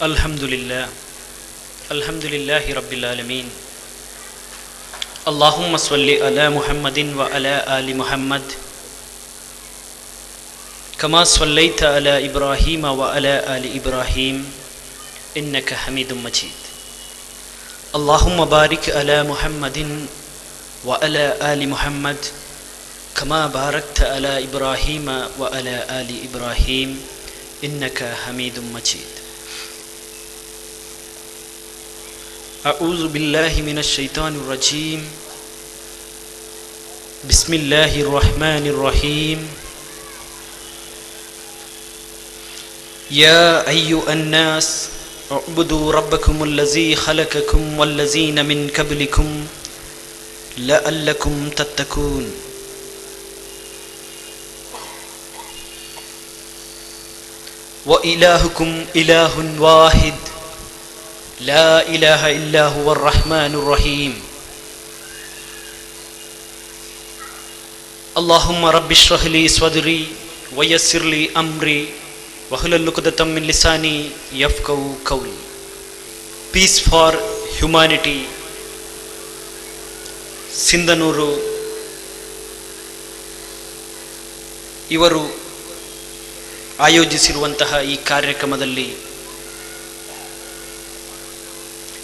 Alhamdulillah, Alhamdulillahi Rabbil Alameen. Allahumma salli ala Muhammadin wa ala ali Muhammad. Kama sallaita ala Ibrahim wa ala ali Ibrahim. Innaka Hamidum Majid. Allahumma barik ala Muhammadin wa ala ali Muhammad. Kama barakta ala Ibrahim wa ala ali Ibrahim. Innaka Hamidum Majid. أعوذ بالله من الشيطان الرجيم بسم الله الرحمن الرحيم يا أيها الناس اعبدوا ربكم الذي خلقكم والذين من قبلكم لعلكم تتقون وإلهكم إله واحد لا إله إلا هو الرحمن الرحيم اللهم رب اشرح لي صدري ويسر لي أمري واحلل عقدة من لساني يفقهوا قولي. Peace for Humanity Sindhanur ಇವರು ಆಯೋಜಿಸಿರುವಂತಹ ಈ ಕಾರ್ಯಕ್ರಮದಲ್ಲಿ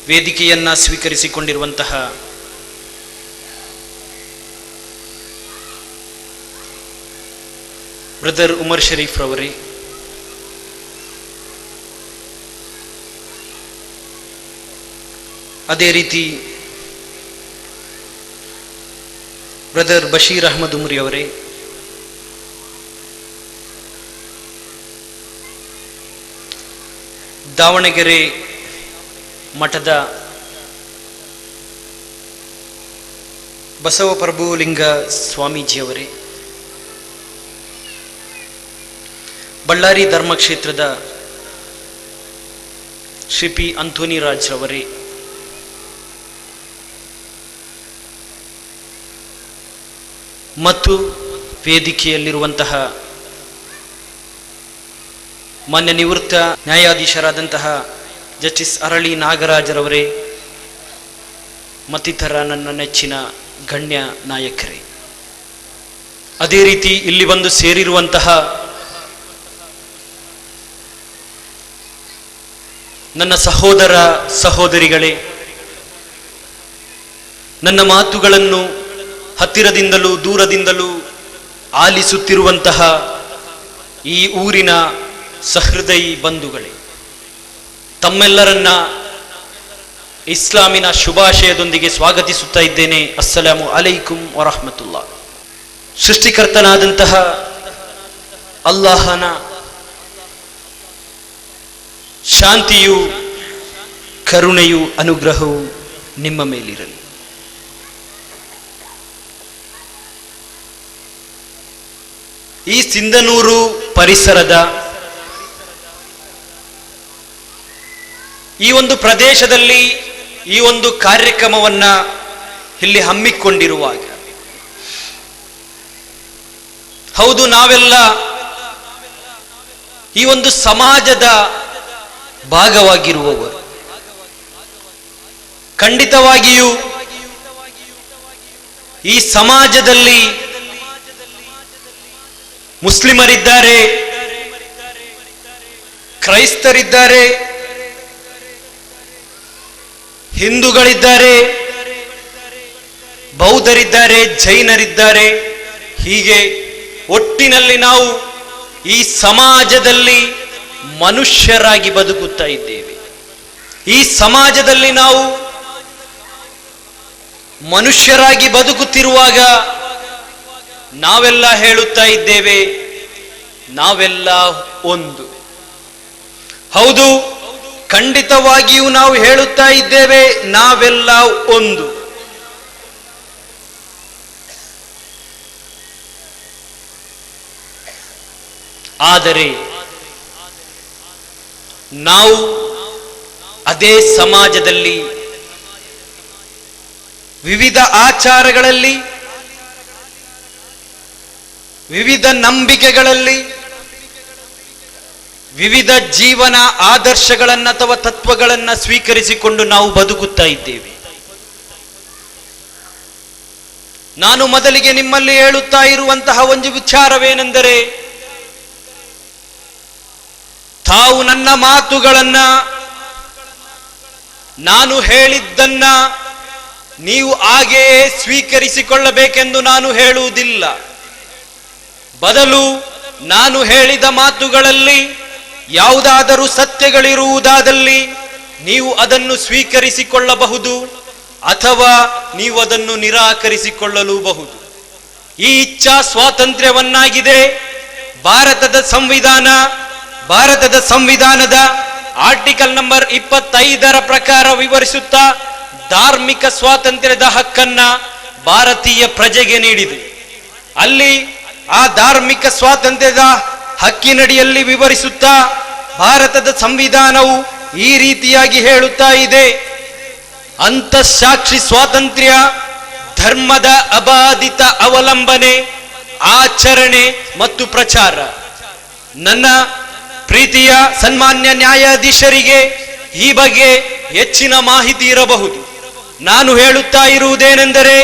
ವೇದಿಕೆಯನ್ನು ಸ್ವೀಕರಿಸಿಕೊಂಡಿರುವಂತಹ brother Umar Sharif ರವರೇ, ಅದೇ ರೀತಿ brother Basheer Ahmed ಉಮ್ರಿ ಅವರೇ, ದಾವಣಗೆರೆ ಮಠದ ಬಸವಪ್ರಭುಲಿಂಗ ಸ್ವಾಮೀಜಿಯವರೇ, Ballari ಧರ್ಮಕ್ಷೇತ್ರದ Shri P Anthony Raj ರವರೇ, ಮತ್ತು ವೇದಿಕೆಯಲ್ಲಿರುವಂತಹ ಮಾನ್ಯ ನಿವೃತ್ತ ನ್ಯಾಯಾಧೀಶರಾದಂತಹ ಜಸ್ಟಿಸ್ ಅರಳಿ ನಾಗರಾಜರವರೇ, ಮತ್ತಿತರ ನನ್ನ ನೆಚ್ಚಿನ ಗಣ್ಯ ನಾಯಕರೇ, ಅದೇ ರೀತಿ ಇಲ್ಲಿ ಬಂದು ಸೇರಿರುವಂತಹ ನನ್ನ ಸಹೋದರ ಸಹೋದರಿಗಳೇ, ನನ್ನ ಮಾತುಗಳನ್ನು ಹತ್ತಿರದಿಂದಲೂ ದೂರದಿಂದಲೂ ಆಲಿಸುತ್ತಿರುವಂತಹ ಈ ಊರಿನ ಸಹೃದಯಿ ಬಂಧುಗಳೇ, ತಮ್ಮೆಲ್ಲರನ್ನ ಇಸ್ಲಾಮಿನ ಶುಭಾಶಯದೊಂದಿಗೆ ಸ್ವಾಗತಿಸುತ್ತಾ ಇದ್ದೇನೆ. ಅಸ್ಸಲಾಮು ಅಲೈಕುಂ ವರಹಮತುಲ್ಲಾ. ಸೃಷ್ಟಿಕರ್ತನಾದಂತಹ ಅಲ್ಲಾಹನ ಶಾಂತಿಯು ಕರುಣೆಯು ಅನುಗ್ರಹವು ನಿಮ್ಮ ಮೇಲಿರಲಿ. ಈ ಸಿಂಧನೂರು ಪರಿಸರದ ಈ ಒಂದು ಪ್ರದೇಶದಲ್ಲಿ ಈ ಒಂದು ಕಾರ್ಯಕ್ರಮವನ್ನ ಇಲ್ಲಿ ಹಮ್ಮಿಕೊಂಡಿರುವಾಗ, ಹೌದು, ನಾವೆಲ್ಲ ಈ ಒಂದು ಸಮಾಜದ ಭಾಗವಾಗಿರುವವರು. ಖಂಡಿತವಾಗಿಯೂ ಈ ಸಮಾಜದಲ್ಲಿ ಮುಸ್ಲಿಮರಿದ್ದಾರೆ, ಕ್ರೈಸ್ತರಿದ್ದಾರೆ, ಹಿಂದೂಗಳಿದ್ದಾರೆ, ಬೌದ್ಧರಿದ್ದಾರೆ, ಜೈನರಿದ್ದಾರೆ. ಹೀಗೆ ಒಟ್ಟಿನಲ್ಲಿ ನಾವು ಈ ಸಮಾಜದಲ್ಲಿ ಮನುಷ್ಯರಾಗಿ ಬದುಕುತ್ತಾ ಇದ್ದೇವೆ. ಈ ಸಮಾಜದಲ್ಲಿ ನಾವು ಮನುಷ್ಯರಾಗಿ ಬದುಕುತ್ತಿರುವಾಗ ನಾವೆಲ್ಲ ಹೇಳುತ್ತಾ ಇದ್ದೇವೆ, ನಾವೆಲ್ಲ ಒಂದು. ಹೌದು, ಖಂಡಿತವಾಗಿಯೂ ನಾವು ಹೇಳುತ್ತಾ ಇದ್ದೇವೆ, ನಾವೆಲ್ಲ ಒಂದು. ಆದರೆ ನಾವು ಅದೇ ಸಮಾಜದಲ್ಲಿ ವಿವಿಧ ಆಚಾರಗಳಲ್ಲಿ, ವಿವಿಧ ನಂಬಿಕೆಗಳಲ್ಲಿ ವಿವಿಧ ಜೀವನ ಆದರ್ಶಗಳನ್ನು ಅಥವಾ ತತ್ವಗಳನ್ನು ಸ್ವೀಕರಿಸಿಕೊಂಡು ನಾವು ಬದುಕುತ್ತಾ ಇದ್ದೇವೆ. ನಾನು ಮೊದಲಿಗೆ ನಿಮ್ಮಲ್ಲಿ ಹೇಳುತ್ತಾ ಇರುವಂತಹ ಒಂದು ವಿಚಾರವೇನೆಂದರೆ, ತಾವು ನನ್ನ ಮಾತುಗಳನ್ನ, ನಾನು ಹೇಳಿದ್ದನ್ನ ನೀವು ಹಾಗೆಯೇ ಸ್ವೀಕರಿಸಿಕೊಳ್ಳಬೇಕೆಂದು ನಾನು ಹೇಳುವುದಿಲ್ಲ. ಬದಲು ನಾನು ಹೇಳಿದ ಮಾತುಗಳಲ್ಲಿ ಯಾವುದಾದರೂ ಸತ್ಯಗಳಿರುವುದಾದಲ್ಲಿ ನೀವು ಅದನ್ನು ಸ್ವೀಕರಿಸಿಕೊಳ್ಳಬಹುದು ಅಥವಾ ನೀವು ಅದನ್ನು ನಿರಾಕರಿಸಿಕೊಳ್ಳಲೂಬಹುದು. ಈ ಇಚ್ಛಾ ಸ್ವಾತಂತ್ರ್ಯವನ್ನಾಗಿದೆ ಭಾರತದ ಸಂವಿಧಾನದ ಆರ್ಟಿಕಲ್ ನಂಬರ್ 25 ಪ್ರಕಾರ ವಿವರಿಸುತ್ತಾ ಧಾರ್ಮಿಕ ಸ್ವಾತಂತ್ರ್ಯದ ಹಕ್ಕನ್ನ ಭಾರತೀಯ ಪ್ರಜೆಗೆ ನೀಡಿದೆ. ಅಲ್ಲಿ ಆ ಧಾರ್ಮಿಕ ಸ್ವಾತಂತ್ರ್ಯದ ಹಕ್ಕಿನಡಿಯಲ್ಲಿ ವಿವರಿಸುತ್ತಾ ಭಾರತದ ಸಂವಿಧಾನವು ಈ ರೀತಿಯಾಗಿ ಹೇಳುತ್ತಾ ಇದೆ: ಅಂತಃಸಾಕ್ಷಿ ಸ್ವಾತಂತ್ರ್ಯ, ಧರ್ಮದ ಅಬಾಧಿತ ಅವಲಂಬನೆ, ಆಚರಣೆ ಮತ್ತು ಪ್ರಚಾರ. ನನ್ನ ಪ್ರೀತಿಯ ಸನ್ಮಾನ್ಯ ನ್ಯಾಯಾಧೀಶರಿಗೆ ಈ ಬಗ್ಗೆ ಹೆಚ್ಚಿನ ಮಾಹಿತಿ ಇರಬಹುದು. ನಾನು ಹೇಳುತ್ತಾ ಇರುವುದೇನೆಂದರೆ,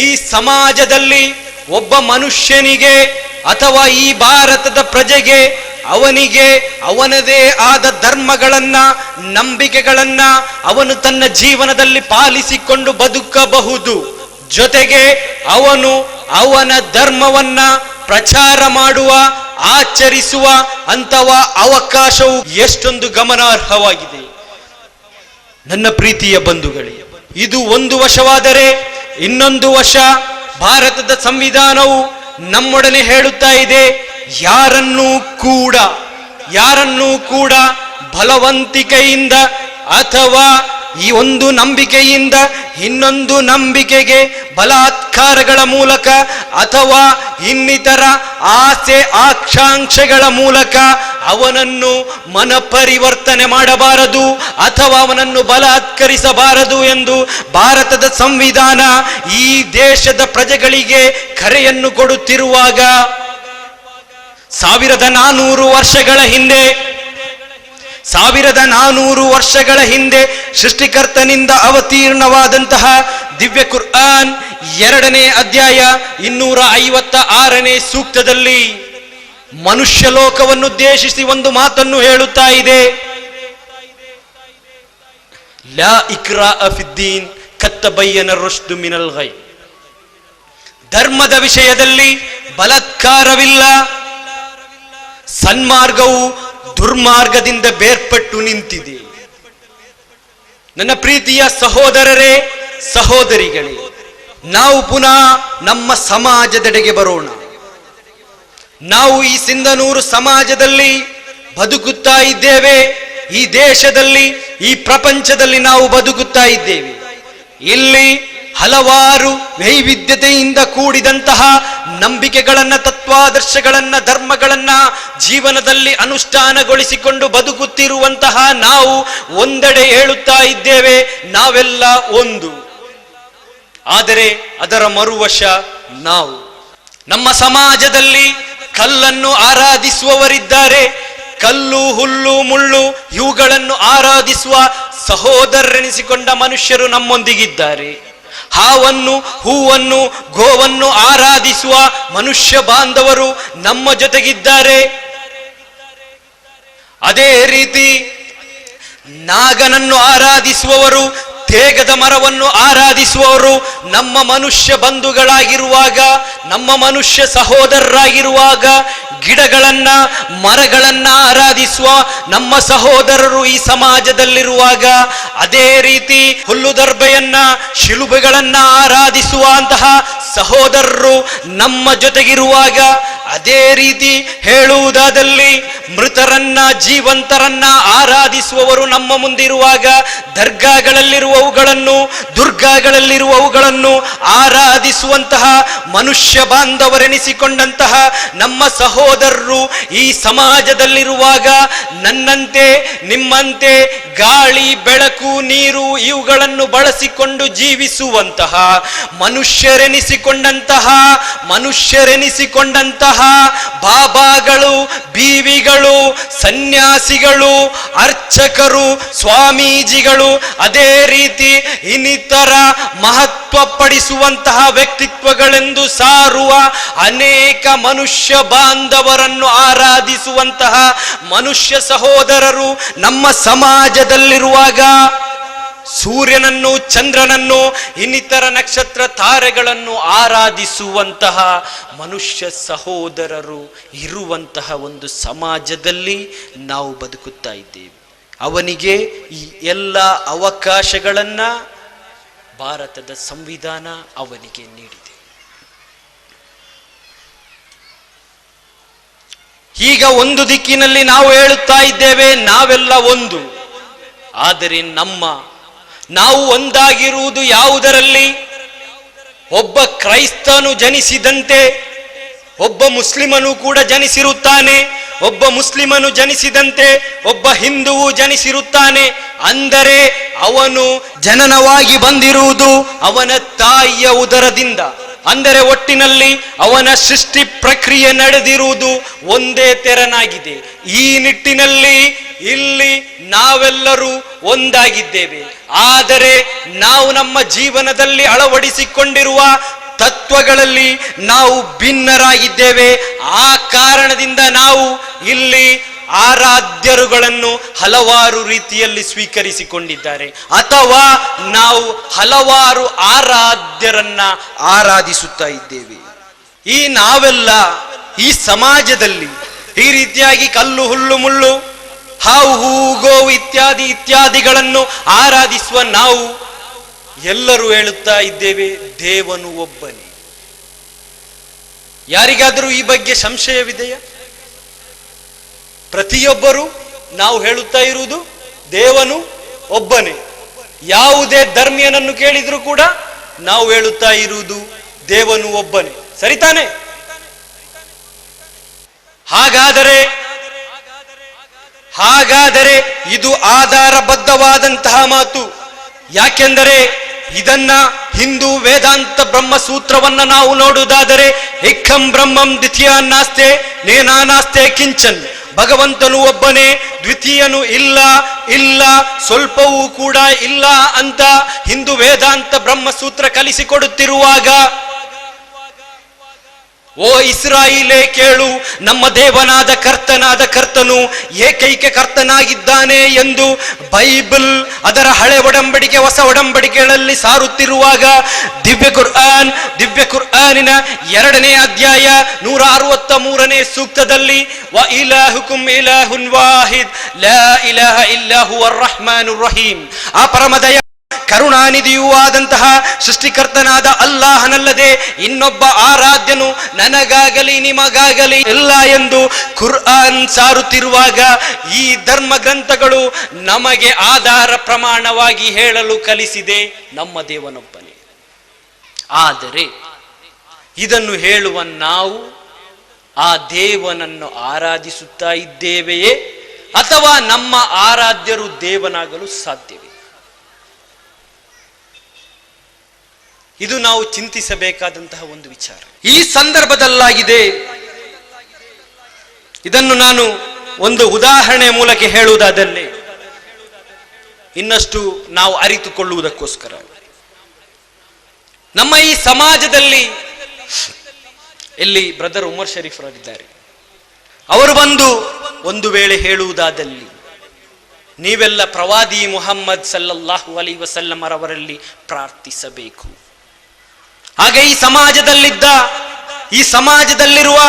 ಈ ಸಮಾಜದಲ್ಲಿ ಒಬ್ಬ ಮನುಷ್ಯನಿಗೆ ಅಥವಾ ಈ ಭಾರತದ ಪ್ರಜೆಗೆ ಅವನಿಗೆ ಅವನದೇ ಆದ ಧರ್ಮಗಳನ್ನ, ನಂಬಿಕೆಗಳನ್ನ ಅವನು ತನ್ನ ಜೀವನದಲ್ಲಿ ಪಾಲಿಸಿಕೊಂಡು ಬದುಕಬಹುದು. ಜೊತೆಗೆ ಅವನು ಅವನ ಧರ್ಮವನ್ನ ಪ್ರಚಾರ ಮಾಡುವ, ಆಚರಿಸುವ ಅಂತಹ ಅವಕಾಶವು ಎಷ್ಟೊಂದು ಗಮನಾರ್ಹವಾಗಿದೆ. ನನ್ನ ಪ್ರೀತಿಯ ಬಂಧುಗಳೇ, ಇದು ಒಂದು ವಶವಾದರೆ ಇನ್ನೊಂದು ವಶ ಭಾರತದ ಸಂವಿಧಾನವು ನಮ್ಮೊಡನೆ ಹೇಳುತ್ತಾ ಇದೆ: ಯಾರನ್ನೂ ಕೂಡ ಬಲವಂತಿಕೆಯಿಂದ ಅಥವಾ ಈ ಒಂದು ನಂಬಿಕೆಯಿಂದ ಇನ್ನೊಂದು ನಂಬಿಕೆಗೆ ಬಲಾತ್ಕಾರಗಳ ಮೂಲಕ ಅಥವಾ ಇನ್ನಿತರ ಆಸೆ ಆಕಾಂಕ್ಷೆಗಳ ಮೂಲಕ ಅವನನ್ನು ಮನಪರಿವರ್ತನೆ ಮಾಡಬಾರದು ಅಥವಾ ಅವನನ್ನು ಬಲಾತ್ಕರಿಸಬಾರದು ಎಂದು ಭಾರತದ ಸಂವಿಧಾನ ಈ ದೇಶದ ಪ್ರಜೆಗಳಿಗೆ ಕರೆಯನ್ನು ಕೊಡುತ್ತಿರುವಾಗ, 1400 ವರ್ಷಗಳ ಹಿಂದೆ ಸೃಷ್ಟಿಕರ್ತನಿಂದ ಅವತೀರ್ಣವಾದಂತಹ ದಿವ್ಯ ಕುರ್ಆನ್ 2ನೇ ಅಧ್ಯಾಯ 256ನೇ ಸೂಕ್ತದಲ್ಲಿ ಮನುಷ್ಯ ಲೋಕವನ್ನು ಉದ್ದೇಶಿಸಿ ಒಂದು ಮಾತನ್ನು ಹೇಳುತ್ತಾ ಇದೆ: ಲಾ ಇಕ್ರಾಹ ಫಿದ್ದೀನ್ ಕದ್ ತಬಯ್ಯನ ರುಶ್ದು ಮಿನಲ್ ಗೈ. ಧರ್ಮದ ವಿಷಯದಲ್ಲಿ ಬಲಾತ್ಕಾರವಿಲ್ಲ, ಸನ್ಮಾರ್ಗವು ದುರ್ಮಾರ್ಗದಿಂದ ಬೇರ್ಪಟ್ಟು ನಿಂತಿದೆ. ನನ್ನ ಪ್ರೀತಿಯ ಸಹೋದರರೇ, ಸಹೋದರಿಗಳೇ, ನಾವು ಪುನಃ ನಮ್ಮ ಸಮಾಜದೆಡೆಗೆ ಬರೋಣ. ನಾವು ಈ ಸಿಂಧನೂರು ಸಮಾಜದಲ್ಲಿ ಬದುಕುತ್ತಾ ಇದ್ದೇವೆ. ಈ ದೇಶದಲ್ಲಿ, ಈ ಪ್ರಪಂಚದಲ್ಲಿ ನಾವು ಬದುಕುತ್ತಾ ಇದ್ದೇವೆ. ಇಲ್ಲಿ ಹಲವಾರು ವೈವಿಧ್ಯತೆಯಿಂದ ಕೂಡಿದಂತಹ ನಂಬಿಕೆಗಳನ್ನ, ತತ್ವಾದರ್ಶಗಳನ್ನ, ಧರ್ಮಗಳನ್ನ ಜೀವನದಲ್ಲಿ ಅನುಷ್ಠಾನಗೊಳಿಸಿಕೊಂಡು ಬದುಕುತ್ತಿರುವಂತಹ ನಾವು ಒಂದೆಡೆ ಹೇಳುತ್ತಾ ಇದ್ದೇವೆ, ನಾವೆಲ್ಲ ಒಂದು. ಆದರೆ ಅದರ ಮರುವಶ ನಾವು. ನಮ್ಮ ಸಮಾಜದಲ್ಲಿ ಕಲ್ಲನ್ನು ಆರಾಧಿಸುವವರಿದ್ದಾರೆ. ಕಲ್ಲು, ಹುಲ್ಲು, ಮುಳ್ಳು ಇವುಗಳನ್ನು ಆರಾಧಿಸುವ ಸಹೋದರರೆನಿಸಿಕೊಂಡ ಮನುಷ್ಯರು ನಮ್ಮೊಂದಿಗಿದ್ದಾರೆ. ಹಾವನ್ನು, ಹೂವನ್ನು, ಗೋವನ್ನು ಆರಾಧಿಸುವ ಮನುಷ್ಯ ಬಾಂಧವರು ನಮ್ಮ ಜೊತೆಗಿದ್ದಾರೆ. ಅದೇ ರೀತಿ ನಾಗನನ್ನು ಆರಾಧಿಸುವವರು, ತೇಗದ ಮರವನ್ನು ಆರಾಧಿಸುವವರು ನಮ್ಮ ಮನುಷ್ಯ ಬಂಧುಗಳಾಗಿರುವಾಗ, ನಮ್ಮ ಮನುಷ್ಯ ಸಹೋದರರಾಗಿರುವಾಗ, ಗಿಡಗಳನ್ನ, ಮರಗಳನ್ನ ಆರಾಧಿಸುವ ನಮ್ಮ ಸಹೋದರರು ಈ ಸಮಾಜದಲ್ಲಿರುವಾಗ, ಅದೇ ರೀತಿ ಹುಲ್ಲುದರ್ಬೆಯನ್ನ, ಶಿಲುಬೆಗಳನ್ನ ಆರಾಧಿಸುವಂತಹ ಸಹೋದರರು ನಮ್ಮ ಜೊತೆಗಿರುವಾಗ, ಅದೇ ರೀತಿ ಹೇಳುವುದಾದಲ್ಲಿ ಮೃತರನ್ನ, ಜೀವಂತರನ್ನ ಆರಾಧಿಸುವವರು ನಮ್ಮ ಮುಂದಿರುವಾಗ, ದರ್ಗಾಗಳಲ್ಲಿರುವವುಗಳನ್ನು, ದುರ್ಗಾಗಳಲ್ಲಿರುವವುಗಳನ್ನು ಆರಾಧಿಸುವಂತಹ ಮನುಷ್ಯ ಬಾಂಧವರೆನಿಸಿಕೊಂಡಂತಹ ನಮ್ಮ ಸಹೋದರರು ಈ ಸಮಾಜದಲ್ಲಿರುವಾಗ, ನನ್ನಂತೆ ನಿಮ್ಮಂತೆ ಗಾಳಿ, ಬೆಳಕು, ನೀರು ಇವುಗಳನ್ನು ಬಳಸಿಕೊಂಡು ಜೀವಿಸುವಂತಹ ಮನುಷ್ಯರೆನಿಸಿಕೊಂಡಂತಹ ಬಾಬಾಗಳು, ಬೀವಿಗಳು, ಸನ್ಯಾಸಿಗಳು, ಅರ್ಚಕರು, ಸ್ವಾಮೀಜಿಗಳು, ಅದೇ ರೀತಿ ಇನ್ನಿತರ ಮಹತ್ವಪಡಿಸುವಂತಹ ವ್ಯಕ್ತಿತ್ವಗಳೆಂದು ಸಾರುವ ಅನೇಕ ಮನುಷ್ಯ ಬಾಂಧವರನ್ನು ಆರಾಧಿಸುವಂತಹ ಮನುಷ್ಯ ಸಹೋದರರು ನಮ್ಮ ಸಮಾಜದಲ್ಲಿರುವಾಗ ಸೂರ್ಯನನ್ನು, ಚಂದ್ರನನ್ನು, ಇನ್ನಿತರ ನಕ್ಷತ್ರ ತಾರೆಗಳನ್ನು ಆರಾಧಿಸುವಂತಹ ಮನುಷ್ಯ ಸಹೋದರರು ಇರುವಂತಹ ಒಂದು ಸಮಾಜದಲ್ಲಿ ನಾವು ಬದುಕುತ್ತಾ ಇದ್ದೇವೆ. ಅವನಿಗೆ ಈ ಎಲ್ಲ ಅವಕಾಶಗಳನ್ನು ಭಾರತದ ಸಂವಿಧಾನ ಅವನಿಗೆ ನೀಡಿದೆ. ಈಗ ಒಂದು ದಿಕ್ಕಿನಲ್ಲಿ ನಾವು ಹೇಳುತ್ತಾ ಇದ್ದೇವೆ, ನಾವೆಲ್ಲ ಒಂದು. ಆದರೆ ನಾವು ಒಂದಾಗಿರುವುದು ಯಾವುದರಲ್ಲಿ? ಒಬ್ಬ ಕ್ರೈಸ್ತನು ಜನಿಸಿದಂತೆ ಒಬ್ಬ ಮುಸ್ಲಿಮನು ಕೂಡ ಜನಿಸಿರುತ್ತಾನೆ, ಒಬ್ಬ ಮುಸ್ಲಿಮನು ಜನಿಸಿದಂತೆ ಒಬ್ಬ ಹಿಂದುವು ಜನಿಸಿರುತ್ತಾನೆ. ಅಂದರೆ ಅವನು ಜನನವಾಗಿ ಬಂದಿರುವುದು ಅವನ ತಾಯಿಯ ಉದರದಿಂದ. ಅಂದರೆ ಒಟ್ಟಿನಲ್ಲಿ ಅವನ ಸೃಷ್ಟಿ ಪ್ರಕ್ರಿಯೆ ನಡೆದಿರುವುದು ಒಂದೇ ತೆರನಾಗಿದೆ. ಈ ನಿಟ್ಟಿನಲ್ಲಿ ಇಲ್ಲಿ ನಾವೆಲ್ಲರೂ ಒಂದಾಗಿದ್ದೇವೆ. ಆದರೆ ನಾವು ನಮ್ಮ ಜೀವನದಲ್ಲಿ ಅಳವಡಿಸಿಕೊಂಡಿರುವ ತತ್ವಗಳಲ್ಲಿ ನಾವು ಭಿನ್ನರಾಗಿದ್ದೇವೆ. ಆ ಕಾರಣದಿಂದ ನಾವು ಇಲ್ಲಿ ಆರಾಧ್ಯರುಗಳನ್ನು ಹಲವಾರು ರೀತಿಯಲ್ಲಿ ಸ್ವೀಕರಿಸಿಕೊಂಡಿದ್ದಾರೆ, ಅಥವಾ ನಾವು ಹಲವಾರು ಆರಾಧ್ಯರನ್ನ ಆರಾಧಿಸುತ್ತಾ ಇದ್ದೇವೆ. ಈ ನಾವೆಲ್ಲ ಈ ಸಮಾಜದಲ್ಲಿ ಈ ರೀತಿಯಾಗಿ ಕಲ್ಲು, ಹುಲ್ಲು, ಮುಳ್ಳು, ಹಾವು, ಹೂವು, ಗೋವು ಇತ್ಯಾದಿಗಳನ್ನು ಆರಾಧಿಸುವ ನಾವು ಎಲ್ಲರೂ ಹೇಳುತ್ತಾ ಇದ್ದೇವೆ, ದೇವನು ಒಬ್ಬನೇ. ಯಾರಿಗಾದರೂ ಈ ಬಗ್ಗೆ ಸಂಶಯವಿದೆಯಾ? ಪ್ರತಿಯೊಬ್ಬರು ನಾವು ಹೇಳುತ್ತಾ ಇರುವುದು ದೇವನು ಒಬ್ಬನೇ. ಯಾವುದೇ ಧರ್ಮೀಯನನ್ನು ಕೇಳಿದ್ರು ಕೂಡ ನಾವು ಹೇಳುತ್ತಾ ಇರುವುದು ದೇವನು ಒಬ್ಬನೇ. ಸರಿತಾನೆ? ಹಾಗಾದರೆ ಇದು ಆಧಾರಬದ್ಧವಾದಂತಹ ಮಾತು. ಯಾಕೆಂದರೆ ಇದನ್ನ ಹಿಂದೂ ವೇದಾಂತ ಬ್ರಹ್ಮಸೂತ್ರವನ್ನ ನಾವು ನೋಡುವುದಾದರೆ, ಏಕಂ ಬ್ರಹ್ಮಂ ದ್ವಿತೀಯ ನಾಸ್ತೆ ನೇನಾನಾಸ್ತೆ ಕಿಂಚನ್, ಭಗವಂತನು ಒಬ್ಬನೇ, ದ್ವಿತೀಯನು ಇಲ್ಲ, ಸ್ವಲ್ಪವೂ ಕೂಡ ಇಲ್ಲ ಅಂತ ಹಿಂದೂ ವೇದಾಂತ ಬ್ರಹ್ಮಸೂತ್ರ ಕಲಿಸಿಕೊಡುತ್ತಿರುವಾಗ, ಓ ಇಸ್ರಾಯಿಲೇ ಕೇಳು, ನಮ್ಮ ದೇವನಾದ ಕರ್ತನು ಏಕೈಕ ಕರ್ತನಾಗಿದ್ದಾನೆ ಎಂದು ಬೈಬಲ್ ಅದರ ಹಳೆ ಒಡಂಬಡಿಕೆ ಹೊಸ ಒಡಂಬಡಿಕೆಗಳಲ್ಲಿ ಸಾರುತ್ತಿರುವಾಗ, ದಿವ್ಯ ಕುರ್ಆನಿನ 2ನೇ ಅಧ್ಯಾಯ 163ನೇ ಸೂಕ್ತದಲ್ಲಿ ವ ಇಲಾಹುಕುಂ ಇಲಾಹುನ್ ವಾಹಿದ್ ಲಾ ಇಲಾಹ ಇಲ್ಲಾ ಹುವರ್ ರಹ್ಮಾನುರ್ ರಹೀಮ್, ಆ ಪರಮದಯ ಕರುಣಾನಿಧಿಯೂ ಆದಂತಹ ಸೃಷ್ಟಿಕರ್ತನಾದ ಅಲ್ಲಾಹನಲ್ಲದೆ ಇನ್ನೊಬ್ಬ ಆರಾಧ್ಯನು ನನಗಾಗಲಿ ನಿಮಗಾಗಲಿ ಇಲ್ಲ ಎಂದು ಕುರ್ಆನ್ ಸಾರುತ್ತಿರುವಾಗ, ಈ ಧರ್ಮ ಗ್ರಂಥಗಳು ನಮಗೆ ಆಧಾರ ಪ್ರಮಾಣವಾಗಿ ಹೇಳಲು ಕಲಿಸಿದೆ ನಮ್ಮ ದೇವನೊಬ್ಬನೇ. ಆದರೆ ಇದನ್ನು ಹೇಳುವ ನಾವು ಆ ದೇವನನ್ನು ಆರಾಧಿಸುತ್ತಾ ಇದ್ದೇವೆಯೇ, ಅಥವಾ ನಮ್ಮ ಆರಾಧ್ಯರು ದೇವನಾಗಲು ಸಾಧ್ಯವೇ? ಇದು ನಾವು ಚಿಂತಿಸಬೇಕಾದಂತಹ ಒಂದು ವಿಚಾರ. ಈ ಸಂದರ್ಭದಲ್ಲಾಗಿದೆ, ಇದನ್ನು ನಾನು ಒಂದು ಉದಾಹರಣೆ ಮೂಲಕ ಹೇಳುವುದಾದಲ್ಲಿ ಇನ್ನಷ್ಟು ನಾವು ಅರಿತುಕೊಳ್ಳುವುದಕ್ಕೋಸ್ಕರ, ನಮ್ಮ ಈ ಸಮಾಜದಲ್ಲಿ ಇಲ್ಲಿ ಬ್ರದರ್ ಉಮರ್ ಶರೀಫ್ ಅವರಿದ್ದಾರೆ, ಅವರು ಬಂದು ಒಂದು ವೇಳೆ ಹೇಳುವುದಾದಲ್ಲಿ, ನೀವೆಲ್ಲ ಪ್ರವಾದಿ ಮುಹಮ್ಮದ್ ಸಲ್ಲಲ್ಲಾಹು ಅಲೈಹಿ ವಸಲ್ಲಂ ಅವರಲ್ಲಿ ಪ್ರಾರ್ಥಿಸಬೇಕು. ಹಾಗೆ ಈ ಸಮಾಜದಲ್ಲಿರುವ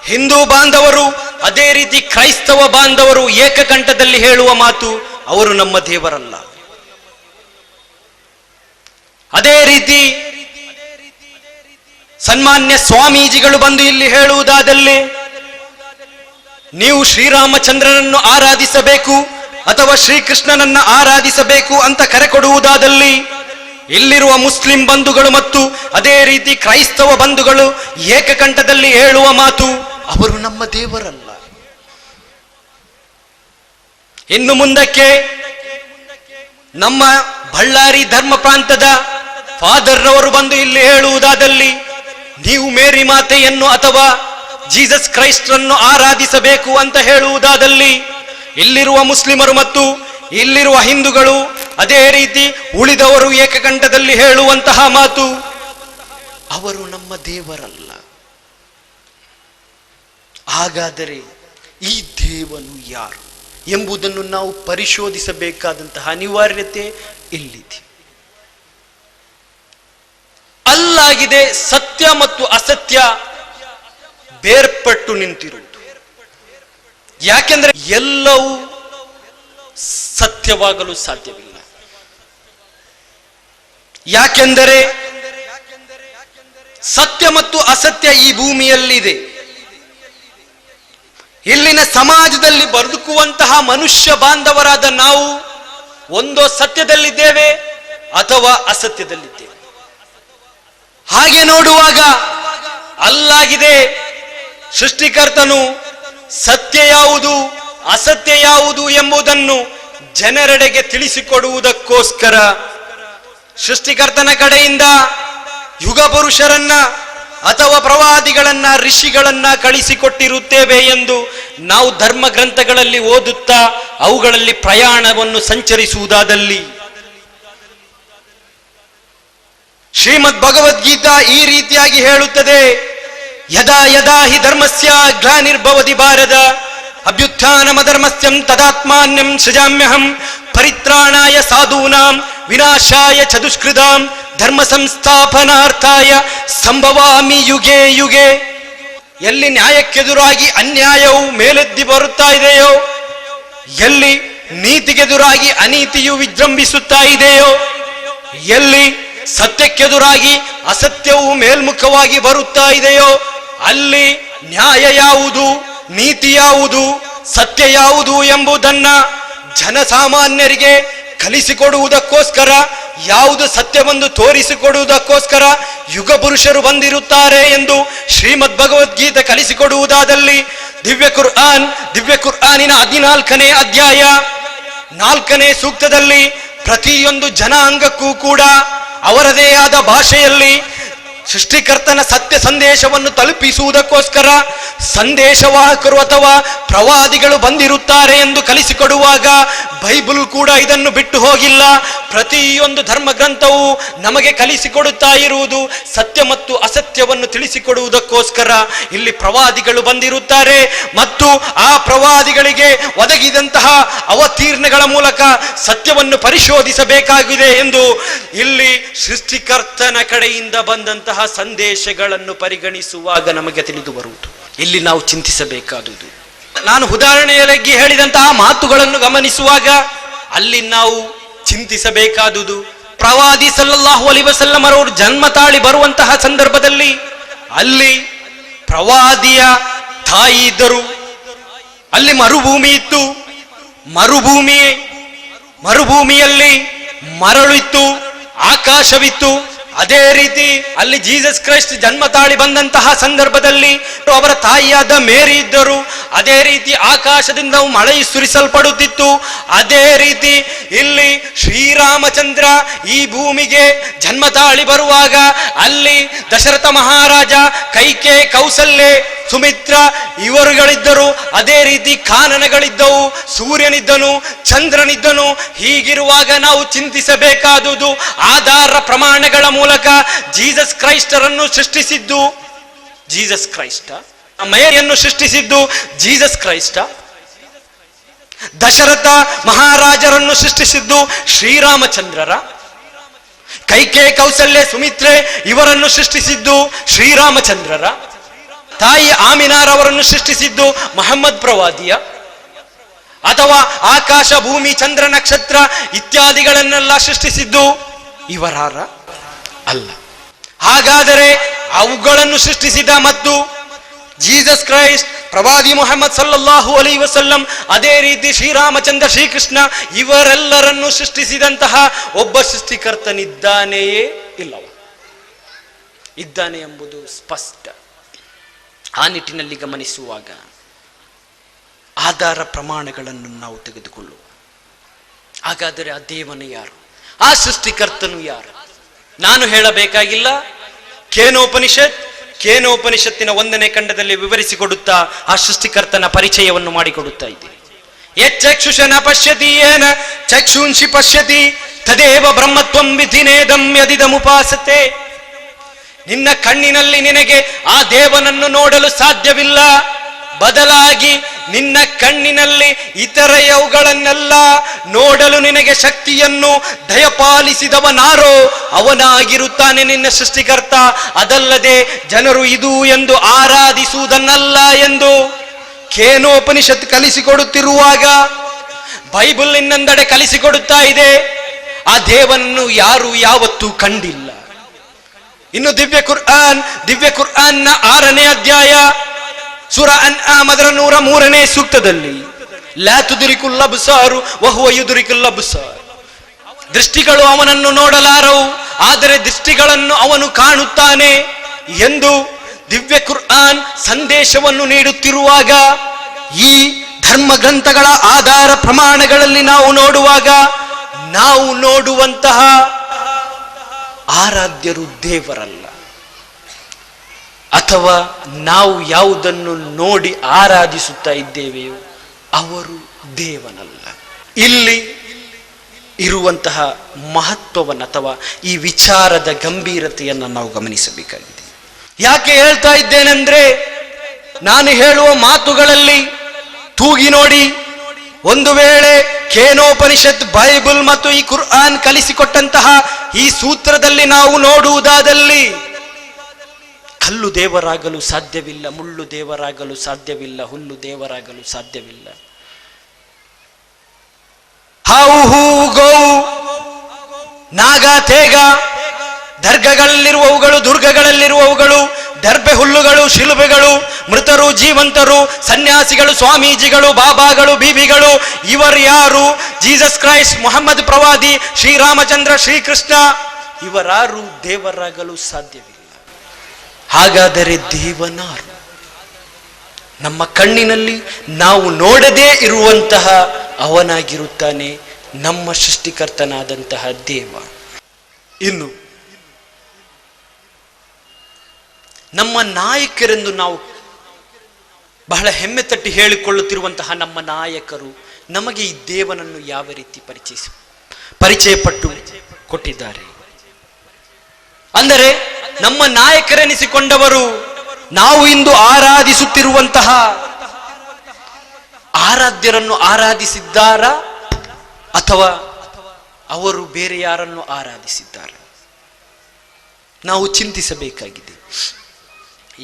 ಹಿಂದೂ ಬಾಂಧವರು, ಅದೇ ರೀತಿ ಕ್ರೈಸ್ತವ ಬಾಂಧವರು ಏಕಕಂಠದಲ್ಲಿ ಹೇಳುವ ಮಾತು, ಅವರು ನಮ್ಮ ದೇವರಲ್ಲ. ಅದೇ ರೀತಿ ಸನ್ಮಾನ್ಯ ಸ್ವಾಮೀಜಿಗಳು ಬಂದು ಇಲ್ಲಿ ಹೇಳುವುದಾದಲ್ಲಿ, ನೀವು ಶ್ರೀರಾಮಚಂದ್ರನನ್ನು ಆರಾಧಿಸಬೇಕು ಅಥವಾ ಶ್ರೀಕೃಷ್ಣನನ್ನ ಆರಾಧಿಸಬೇಕು ಅಂತ ಕರೆ ಕೊಡುವುದಾದಲ್ಲಿ, ಇಲ್ಲಿರುವ ಮುಸ್ಲಿಂ ಬಂಧುಗಳು ಮತ್ತು ಅದೇ ರೀತಿ ಕ್ರೈಸ್ತವ ಬಂಧುಗಳು ಏಕಕಂಠದಲ್ಲಿ ಹೇಳುವ ಮಾತು, ಅವರು ನಮ್ಮ ದೇವರಲ್ಲ. ಇನ್ನು ಮುಂದಕ್ಕೆ ನಮ್ಮ ಬಳ್ಳಾರಿ ಧರ್ಮ ಪ್ರಾಂತದ ಫಾದರ್ನವರು ಬಂದು ಇಲ್ಲಿ ಹೇಳುವುದಾದಲ್ಲಿ, ನೀವು ಮೇರಿ ಮಾತೆಯನ್ನು ಅಥವಾ ಜೀಸಸ್ ಕ್ರೈಸ್ಟರನ್ನು ಆರಾಧಿಸಬೇಕು ಅಂತ ಹೇಳುವುದಾದಲ್ಲಿ ಇಲ್ಲಿರುವ ಮುಸ್ಲಿಮರು ಮತ್ತು ಇಲ್ಲಿರುವ ಹಿಂದೂಗಳು ಅದೇ ರೀತಿ ಉಳಿದವರು ಏಕಕಂಠದಲ್ಲಿ ಹೇಳುವಂತಹ ಮಾತು, ಅವರು ನಮ್ಮ ದೇವರಲ್ಲ. ಹಾಗಾದರೆ ಈ ದೇವನು ಯಾರು ಎಂಬುದನ್ನು ನಾವು ಪರಿಶೋಧಿಸಬೇಕಾದಂತಹ ಅನಿವಾರ್ಯತೆ ಇಲ್ಲಿದೆ. ಅಲ್ಲಾಗಿದೆ ಸತ್ಯ ಮತ್ತು ಅಸತ್ಯ ಬೇರ್ಪಟ್ಟು ನಿಂತಿರುವುದು. ಯಾಕೆಂದ್ರೆ ಎಲ್ಲವೂ ಸತ್ಯವಾಗಲು ಸಾಧ್ಯವಿಲ್ಲ. ಯಾಕೆಂದರೆ ಸತ್ಯ ಮತ್ತು ಅಸತ್ಯ ಈ ಭೂಮಿಯಲ್ಲಿದೆ. ಇಲ್ಲಿನ ಸಮಾಜದಲ್ಲಿ ಬದುಕುವಂತಹ ಮನುಷ್ಯ ಬಾಂಧವರಾದ ನಾವು ಒಂದೋ ಸತ್ಯದಲ್ಲಿದ್ದೇವೆ ಅಥವಾ ಅಸತ್ಯದಲ್ಲಿದ್ದೇವೆ. ಹಾಗೆ ನೋಡುವಾಗ ಅಲ್ಲಾಗಿದೆ ಸೃಷ್ಟಿಕರ್ತನು ಸತ್ಯ ಯಾವುದು ಅಸತ್ಯ ಯಾವುದು ಎಂಬುದನ್ನು ಜನರೆಡೆಗೆ ತಿಳಿಸಿಕೊಡುವುದಕ್ಕೋಸ್ಕರ ಸೃಷ್ಟಿಕರ್ತನ ಕಡೆಯಿಂದ ಯುಗ ಪುರುಷರನ್ನ ಅಥವಾ ಪ್ರವಾದಿಗಳನ್ನ ಋಷಿಗಳನ್ನ ಕಳಿಸಿಕೊಟ್ಟಿರುತ್ತೇವೆ ಎಂದು ನಾವು ಧರ್ಮ ಗ್ರಂಥಗಳಲ್ಲಿ ಓದುತ್ತಾ ಅವುಗಳಲ್ಲಿ ಪ್ರಯಾಣವನ್ನು ಸಂಚರಿಸುವುದಾದಲ್ಲಿ ಶ್ರೀಮದ್ ಭಗವದ್ಗೀತಾ ಈ ರೀತಿಯಾಗಿ ಹೇಳುತ್ತದೆ, ಯದಾ ಯದಾ ಹಿ ಧರ್ಮಸ್ಯ ಗ್ಲಾನಿರ್ಭವತಿ ಭಾರತ ಅಭ್ಯುತ್ಥಾನಮಧರ್ಮಸ್ಯಂ ತದಾತ್ಮಾನ್ಯಂ ಸೃಜಾಮ್ಯಹಂ ಪರಿತ್ರಾಣಾಯ ಸಾಧೂನಾಂ ವಿನಾಶಾಯ ಚ ದುಷ್ಕೃತಾಂ ಧರ್ಮ ಸಂಸ್ಥಾಪನಾರ್ಥಾಯ ಸಂಭವಾಮಿ ಯುಗೆ ಯುಗೆ. ಎಲ್ಲಿ ನ್ಯಾಯಕ್ಕೆದುರಾಗಿ ಅನ್ಯಾಯವು ಮೇಲೆದ್ದಿ ಬರುತ್ತಾ ಇದೆಯೋ, ಎಲ್ಲಿ ನೀತಿಗೆದುರಾಗಿ ಅನೀತಿಯು ವಿಜೃಂಭಿಸುತ್ತಾ ಇದೆಯೋ, ಎಲ್ಲಿ ಸತ್ಯಕ್ಕೆದುರಾಗಿ ಅಸತ್ಯವು ಮೇಲ್ಮುಖವಾಗಿ ಬರುತ್ತಾ ಇದೆಯೋ, ಅಲ್ಲಿ ನ್ಯಾಯ ಯಾವುದು, ನೀತಿ ಯಾವುದು, ಸತ್ಯ ಯಾವುದು ಎಂಬುದನ್ನ ಜನಸಾಮಾನ್ಯರಿಗೆ ಕಲಿಸಿಕೊಡುವುದಕ್ಕೋಸ್ಕರ, ಯಾವುದು ಸತ್ಯವೆಂದು ತೋರಿಸಿಕೊಡುವುದಕ್ಕೋಸ್ಕರ ಯುಗ ಪುರುಷರು ಬಂದಿರುತ್ತಾರೆ ಎಂದು ಶ್ರೀಮದ್ ಭಗವದ್ಗೀತೆ ಕಲಿಸಿಕೊಡುವುದಾದಲ್ಲಿ ದಿವ್ಯ ಕುರ್ಆನಿನ 14ನೇ ಅಧ್ಯಾಯ 4ನೇ ಸೂಕ್ತದಲ್ಲಿ ಪ್ರತಿಯೊಂದು ಜನಾಂಗಕ್ಕೂ ಕೂಡ ಅವರದೇ ಆದ ಭಾಷೆಯಲ್ಲಿ ಸೃಷ್ಟಿಕರ್ತನ ಸತ್ಯ ಸಂದೇಶವನ್ನು ತಲುಪಿಸುವುದಕ್ಕೋಸ್ಕರ ಸಂದೇಶವಾಹಕರು ಅಥವಾ ಪ್ರವಾದಿಗಳು ಬಂದಿರುತ್ತಾರೆ ಎಂದು ಕಲಿಸಿಕೊಡುವಾಗ ಬೈಬಲ್ ಕೂಡ ಇದನ್ನು ಬಿಟ್ಟು ಹೋಗಿಲ್ಲ. ಪ್ರತಿಯೊಂದು ಧರ್ಮ ಗ್ರಂಥವು ನಮಗೆ ಕಲಿಸಿಕೊಡುತ್ತಾ ಇರುವುದು ಸತ್ಯ ಮತ್ತು ಅಸತ್ಯವನ್ನು ತಿಳಿಸಿಕೊಡುವುದಕ್ಕೋಸ್ಕರ ಇಲ್ಲಿ ಪ್ರವಾದಿಗಳು ಬಂದಿರುತ್ತಾರೆ ಮತ್ತು ಆ ಪ್ರವಾದಿಗಳಿಗೆ ಒದಗಿದಂತಹ ಅವತೀರ್ಣಗಳ ಮೂಲಕ ಸತ್ಯವನ್ನು ಪರಿಶೋಧಿಸಬೇಕಾಗಿದೆ ಎಂದು ಇಲ್ಲಿ ಸೃಷ್ಟಿಕರ್ತನ ಕಡೆಯಿಂದ ಬಂದಂತಹ ಸಂದೇಶಗಳನ್ನು ಪರಿಗಣಿಸುವಾಗ ನಮಗೆ ತಿಳಿದು ಬರುವುದು. ಇಲ್ಲಿ ನಾವು ಚಿಂತಿಸಬೇಕಾದುದು, ನಾನು ಉದಾಹರಣೆಯಾಗಿ ಹೇಳಿದಂತಹ ಮಾತುಗಳನ್ನು ಗಮನಿಸುವಾಗ ಅಲ್ಲಿ ನಾವು ಚಿಂತಿಸಬೇಕಾದುದು, ಪ್ರವಾದಿ ಸಲ್ಲಲ್ಲಾಹು ಅಲೈಹಿ ವಸಲ್ಲಂ ಅವರು ಜನ್ಮ ತಾಳಿ ಬರುವಂತಹ ಸಂದರ್ಭದಲ್ಲಿ ಅಲ್ಲಿ ಪ್ರವಾದಿಯ ತಾಯಿ ಇದ್ದರು, ಅಲ್ಲಿ ಮರುಭೂಮಿ ಇತ್ತು, ಮರುಭೂಮಿಯಲ್ಲಿ ಮರಳು ಇತ್ತು, ಆಕಾಶವಿತ್ತು. ಅದೇ ರೀತಿ ಅಲ್ಲಿ ಜೀಸಸ್ ಕ್ರೈಸ್ಟ್ ಜನ್ಮ ತಾಳಿ ಬಂದಂತಹ ಸಂದರ್ಭದಲ್ಲಿ ಅವರ ತಾಯಿಯಾದ ಮೇರಿ ಇದ್ದರು. ಅದೇ ರೀತಿ ಆಕಾಶದಿಂದ ಮಳೆ ಸುರಿಸಲ್ಪಡುತ್ತಿತ್ತು. ಅದೇ ರೀತಿ ಇಲ್ಲಿ ಶ್ರೀರಾಮಚಂದ್ರ ಈ ಭೂಮಿಗೆ ಜನ್ಮ ತಾಳಿ ಬರುವಾಗ ಅಲ್ಲಿ ದಶರಥ ಮಹಾರಾಜ, ಕೈಕೆ, ಕೌಸಲ್ಯೆ, ಸುಮಿತ್ರ ಇವರುಗಳಿದ್ದರು. ಅದೇ ರೀತಿ ಕಾನನಗಳಿದ್ದವು, ಸೂರ್ಯನಿದ್ದನು, ಚಂದ್ರನಿದ್ದನು. ಹೀಗಿರುವಾಗ ನಾವು ಚಿಂತಿಸಬೇಕಾದುದು ಆಧಾರ ಪ್ರಮಾಣಗಳ ಮೂಲಕ ಜೀಸಸ್ ಕ್ರೈಸ್ಟರನ್ನು ಸೃಷ್ಟಿಸಿದ್ದು ಜೀಸಸ್ ಕ್ರೈಸ್ಟ, ಮೇರಿಯನ್ನು ಸೃಷ್ಟಿಸಿದ್ದು ಜೀಸಸ್ ಕ್ರೈಸ್ಟ, ದಶರಥ ಮಹಾರಾಜರನ್ನು ಸೃಷ್ಟಿಸಿದ್ದು ಶ್ರೀರಾಮಚಂದ್ರರ, ಕೈಕೆ, ಕೌಸಲ್ಯ, ಸುಮಿತ್ರೆ ಇವರನ್ನು ಸೃಷ್ಟಿಸಿದ್ದು ಶ್ರೀರಾಮಚಂದ್ರರ, ತಾಯಿ ಆಮಿನಾರವರನ್ನು ಸೃಷ್ಟಿಸಿದ್ದು ಮಹಮ್ಮದ್ ಪ್ರವಾದಿಯ, ಅಥವಾ ಆಕಾಶ, ಭೂಮಿ, ಚಂದ್ರ, ನಕ್ಷತ್ರ ಇತ್ಯಾದಿಗಳನ್ನೆಲ್ಲ ಸೃಷ್ಟಿಸಿದ್ದು ಇವರಾರ ಅಲ್ಲ. ಹಾಗಾದರೆ ಅವುಗಳನ್ನು ಸೃಷ್ಟಿಸಿದ ಮತ್ತು ಜೀಸಸ್ ಕ್ರೈಸ್ಟ್, ಪ್ರವಾದಿ ಮುಹಮ್ಮದ್ ಸಲ್ಲಲ್ಲಾಹು ಅಲೈಹಿ ವಸಲ್ಲಂ, ಅದೇ ರೀತಿ ಶ್ರೀರಾಮಚಂದ್ರ, ಶ್ರೀಕೃಷ್ಣ ಇವರೆಲ್ಲರನ್ನು ಸೃಷ್ಟಿಸಿದಂತಹ ಒಬ್ಬ ಸೃಷ್ಟಿಕರ್ತನಿದ್ದಾನೆಯೇ ಇಲ್ಲವ? ಇದ್ದಾನೆ ಎಂಬುದು ಸ್ಪಷ್ಟ. ಆ ನಿಟ್ಟಿನಲ್ಲಿ ಗಮನಿಸುವಾಗ ಆಧಾರ ಪ್ರಮಾಣಗಳನ್ನು ನಾವು ತೆಗೆದುಕೊಳ್ಳುವ. ಹಾಗಾದರೆ ಆ ದೇವನು ಯಾರು? ಆ ಸೃಷ್ಟಿಕರ್ತನು ಯಾರು? ನಾನು ಹೇಳಬೇಕಾಗಿಲ್ಲ. ಕೇನೋಪನಿಷತ್ ಕೇನೋಪನಿಷತ್ತಿನ 1ನೇ ಖಂಡದಲ್ಲಿ ವಿವರಿಸಿಕೊಡುತ್ತಾ ಆ ಸೃಷ್ಟಿಕರ್ತನ ಪರಿಚಯವನ್ನು ಮಾಡಿಕೊಡುತ್ತಾ ಇದೆ. ಯಚ್ಚಕ್ಷುಷನ ಪಶ್ಯತಿ ಯೇನ ಚಕ್ಷುಂಷಿ ಪಶ್ಯತಿ ತದೇವ ಬ್ರಹ್ಮತ್ವಂ ವಿಧಿನೇದಂ ಯದಿದಮುಪಾಸತೆ. ನಿನ್ನ ಕಣ್ಣಿನಲ್ಲಿ ನಿನಗೆ ಆ ದೇವನನ್ನು ನೋಡಲು ಸಾಧ್ಯವಿಲ್ಲ, ಬದಲಾಗಿ ನಿನ್ನ ಕಣ್ಣಿನಲ್ಲಿ ಇತರೆಯವುಗಳನ್ನೆಲ್ಲ ನೋಡಲು ನಿನಗೆ ಶಕ್ತಿಯನ್ನು ದಯಪಾಲಿಸಿದವನಾರೋ ಅವನಾಗಿರುತ್ತಾನೆ ನಿನ್ನ ಸೃಷ್ಟಿಕರ್ತ. ಅದಲ್ಲದೆ ಜನರು ಇದು ಎಂದು ಆರಾಧಿಸುವುದನ್ನಲ್ಲ ಎಂದು ಕೇನೋಪನಿಷತ್ ಕಲಿಸಿಕೊಡುತ್ತಿರುವಾಗ ಬೈಬಲ್ ಇನ್ನೊಂದೆಡೆ ಕಲಿಸಿಕೊಡುತ್ತಾ ಇದೆ, ಆ ದೇವನನ್ನು ಯಾರು ಯಾವತ್ತೂ ಕಂಡಿಲ್ಲ. ಇನ್ನು ದಿವ್ಯ ಕುರ್ಆನ್ನ 6ನೇ ಅಧ್ಯಾಯ ಸೂರ ಅನ್ಆಮ್ 103ನೇ ಸೂಕ್ತದಲ್ಲಿ ಲಾ ತುದ್ರಿಕುಲ್ ಅಬ್ಸಾರು ವಹುವ ಯುದ್ರಿಕುಲ್ ಅಬ್ಸಾರ್, ದೃಷ್ಟಿಗಳು ಅವನನ್ನು ನೋಡಲಾರವು, ಆದರೆ ದೃಷ್ಟಿಗಳನ್ನು ಅವನು ಕಾಣುತ್ತಾನೆ ಎಂದು ದಿವ್ಯ ಕುರ್ಆನ್ ಸಂದೇಶವನ್ನು ನೀಡುತ್ತಿರುವಾಗ, ಈ ಧರ್ಮ ಗ್ರಂಥಗಳ ಆಧಾರ ಪ್ರಮಾಣಗಳಲ್ಲಿ ನಾವು ನೋಡುವಾಗ ನಾವು ನೋಡುವಂತಹ ಆರಾಧ್ಯರು ದೇವರಲ್ಲ, ಅಥವಾ ನಾವು ಯಾವುದನ್ನು ನೋಡಿ ಆರಾಧಿಸುತ್ತಾ ಇದ್ದೇವೆಯೋ ಅವರು ದೇವನಲ್ಲ. ಇಲ್ಲಿ ಇರುವಂತಹ ಮಹತ್ವವನ್ನು ಅಥವಾ ಈ ವಿಚಾರದ ಗಂಭೀರತೆಯನ್ನು ನಾವು ಗಮನಿಸಬೇಕಾಗಿದೆ. ಯಾಕೆ ಹೇಳ್ತಾ ಇದ್ದೇನೆಂದ್ರೆ, ನಾನು ಹೇಳುವ ಮಾತುಗಳಲ್ಲಿ ತೂಗಿ ನೋಡಿ, ಒಂದು ವೇಳೆ ಕೇನೋಪನಿಷತ್, ಬೈಬಲ್ ಮತ್ತು ಈ ಕುರ್ಆನ್ ಕಲಿಸಿಕೊಟ್ಟಂತಹ ಈ ಸೂತ್ರದಲ್ಲಿ ನಾವು ನೋಡುವುದಾದಲ್ಲಿ ಕಲ್ಲು ದೇವರಾಗಲು ಸಾಧ್ಯವಿಲ್ಲ, ಮುಳ್ಳು ದೇವರಾಗಲು ಸಾಧ್ಯವಿಲ್ಲ, ಹುಲ್ಲು ದೇವರಾಗಲು ಸಾಧ್ಯವಿಲ್ಲ. ಹಾವು ಹೂವು ಗೋವು ನಾಗ ತೇಗ, ದರ್ಗಗಳಲ್ಲಿರುವವುಗಳು ದುರ್ಗಗಳಲ್ಲಿರುವವುಗಳು, ದರ್ಬೆ ಹುಲ್ಲುಗಳು ಶಿಲುಬೆಗಳು, ಮೃತರು ಜೀವಂತರು, ಸನ್ಯಾಸಿಗಳು ಸ್ವಾಮೀಜಿಗಳು ಬಾಬಾಗಳು ಬೀಬಿಗಳು, ಇವರು ಯಾರು? ಜೀಸಸ್ ಕ್ರೈಸ್ಟ್, ಮೊಹಮ್ಮದ್ ಪ್ರವಾದಿ, ಶ್ರೀರಾಮಚಂದ್ರ, ಶ್ರೀಕೃಷ್ಣ, ಇವರಾರು ದೇವರಾಗಲು ಸಾಧ್ಯವಿಲ್ಲ. ಹಾಗಾದರೆ ದೇವನಾರು? ನಮ್ಮ ಕಣ್ಣಿನಲ್ಲಿ ನಾವು ನೋಡದೇ ಇರುವಂತಹ ಅವನಾಗಿರುತ್ತಾನೆ ನಮ್ಮ ಸೃಷ್ಟಿಕರ್ತನಾದಂತಹ ದೇವ. ಇನ್ನು ನಮ್ಮ ನಾಯಕರೆಂದು ನಾವು ಬಹಳ ಹೆಮ್ಮೆ ತಟ್ಟಿ ಹೇಳಿಕೊಳ್ಳುತ್ತಿರುವಂತಹ ನಮ್ಮ ನಾಯಕರು ನಮಗೆ ಈ ದೇವನನ್ನು ಯಾವ ರೀತಿ ಪರಿಚಯಪಟ್ಟು ಕೊಟ್ಟಿದ್ದಾರೆ ಅಂದರೆ, ನಮ್ಮ ನಾಯಕರೆನಿಸಿಕೊಂಡವರು ನಾವು ಇಂದು ಆರಾಧಿಸುತ್ತಿರುವಂತಹ ಆರಾಧ್ಯರನ್ನು ಆರಾಧಿಸಿದ್ದಾರಾ ಅಥವಾ ಅವರು ಬೇರೆ ಯಾರನ್ನು ಆರಾಧಿಸಿದ್ದಾರೆ? ನಾವು ಚಿಂತಿಸಬೇಕಾಗಿದೆ.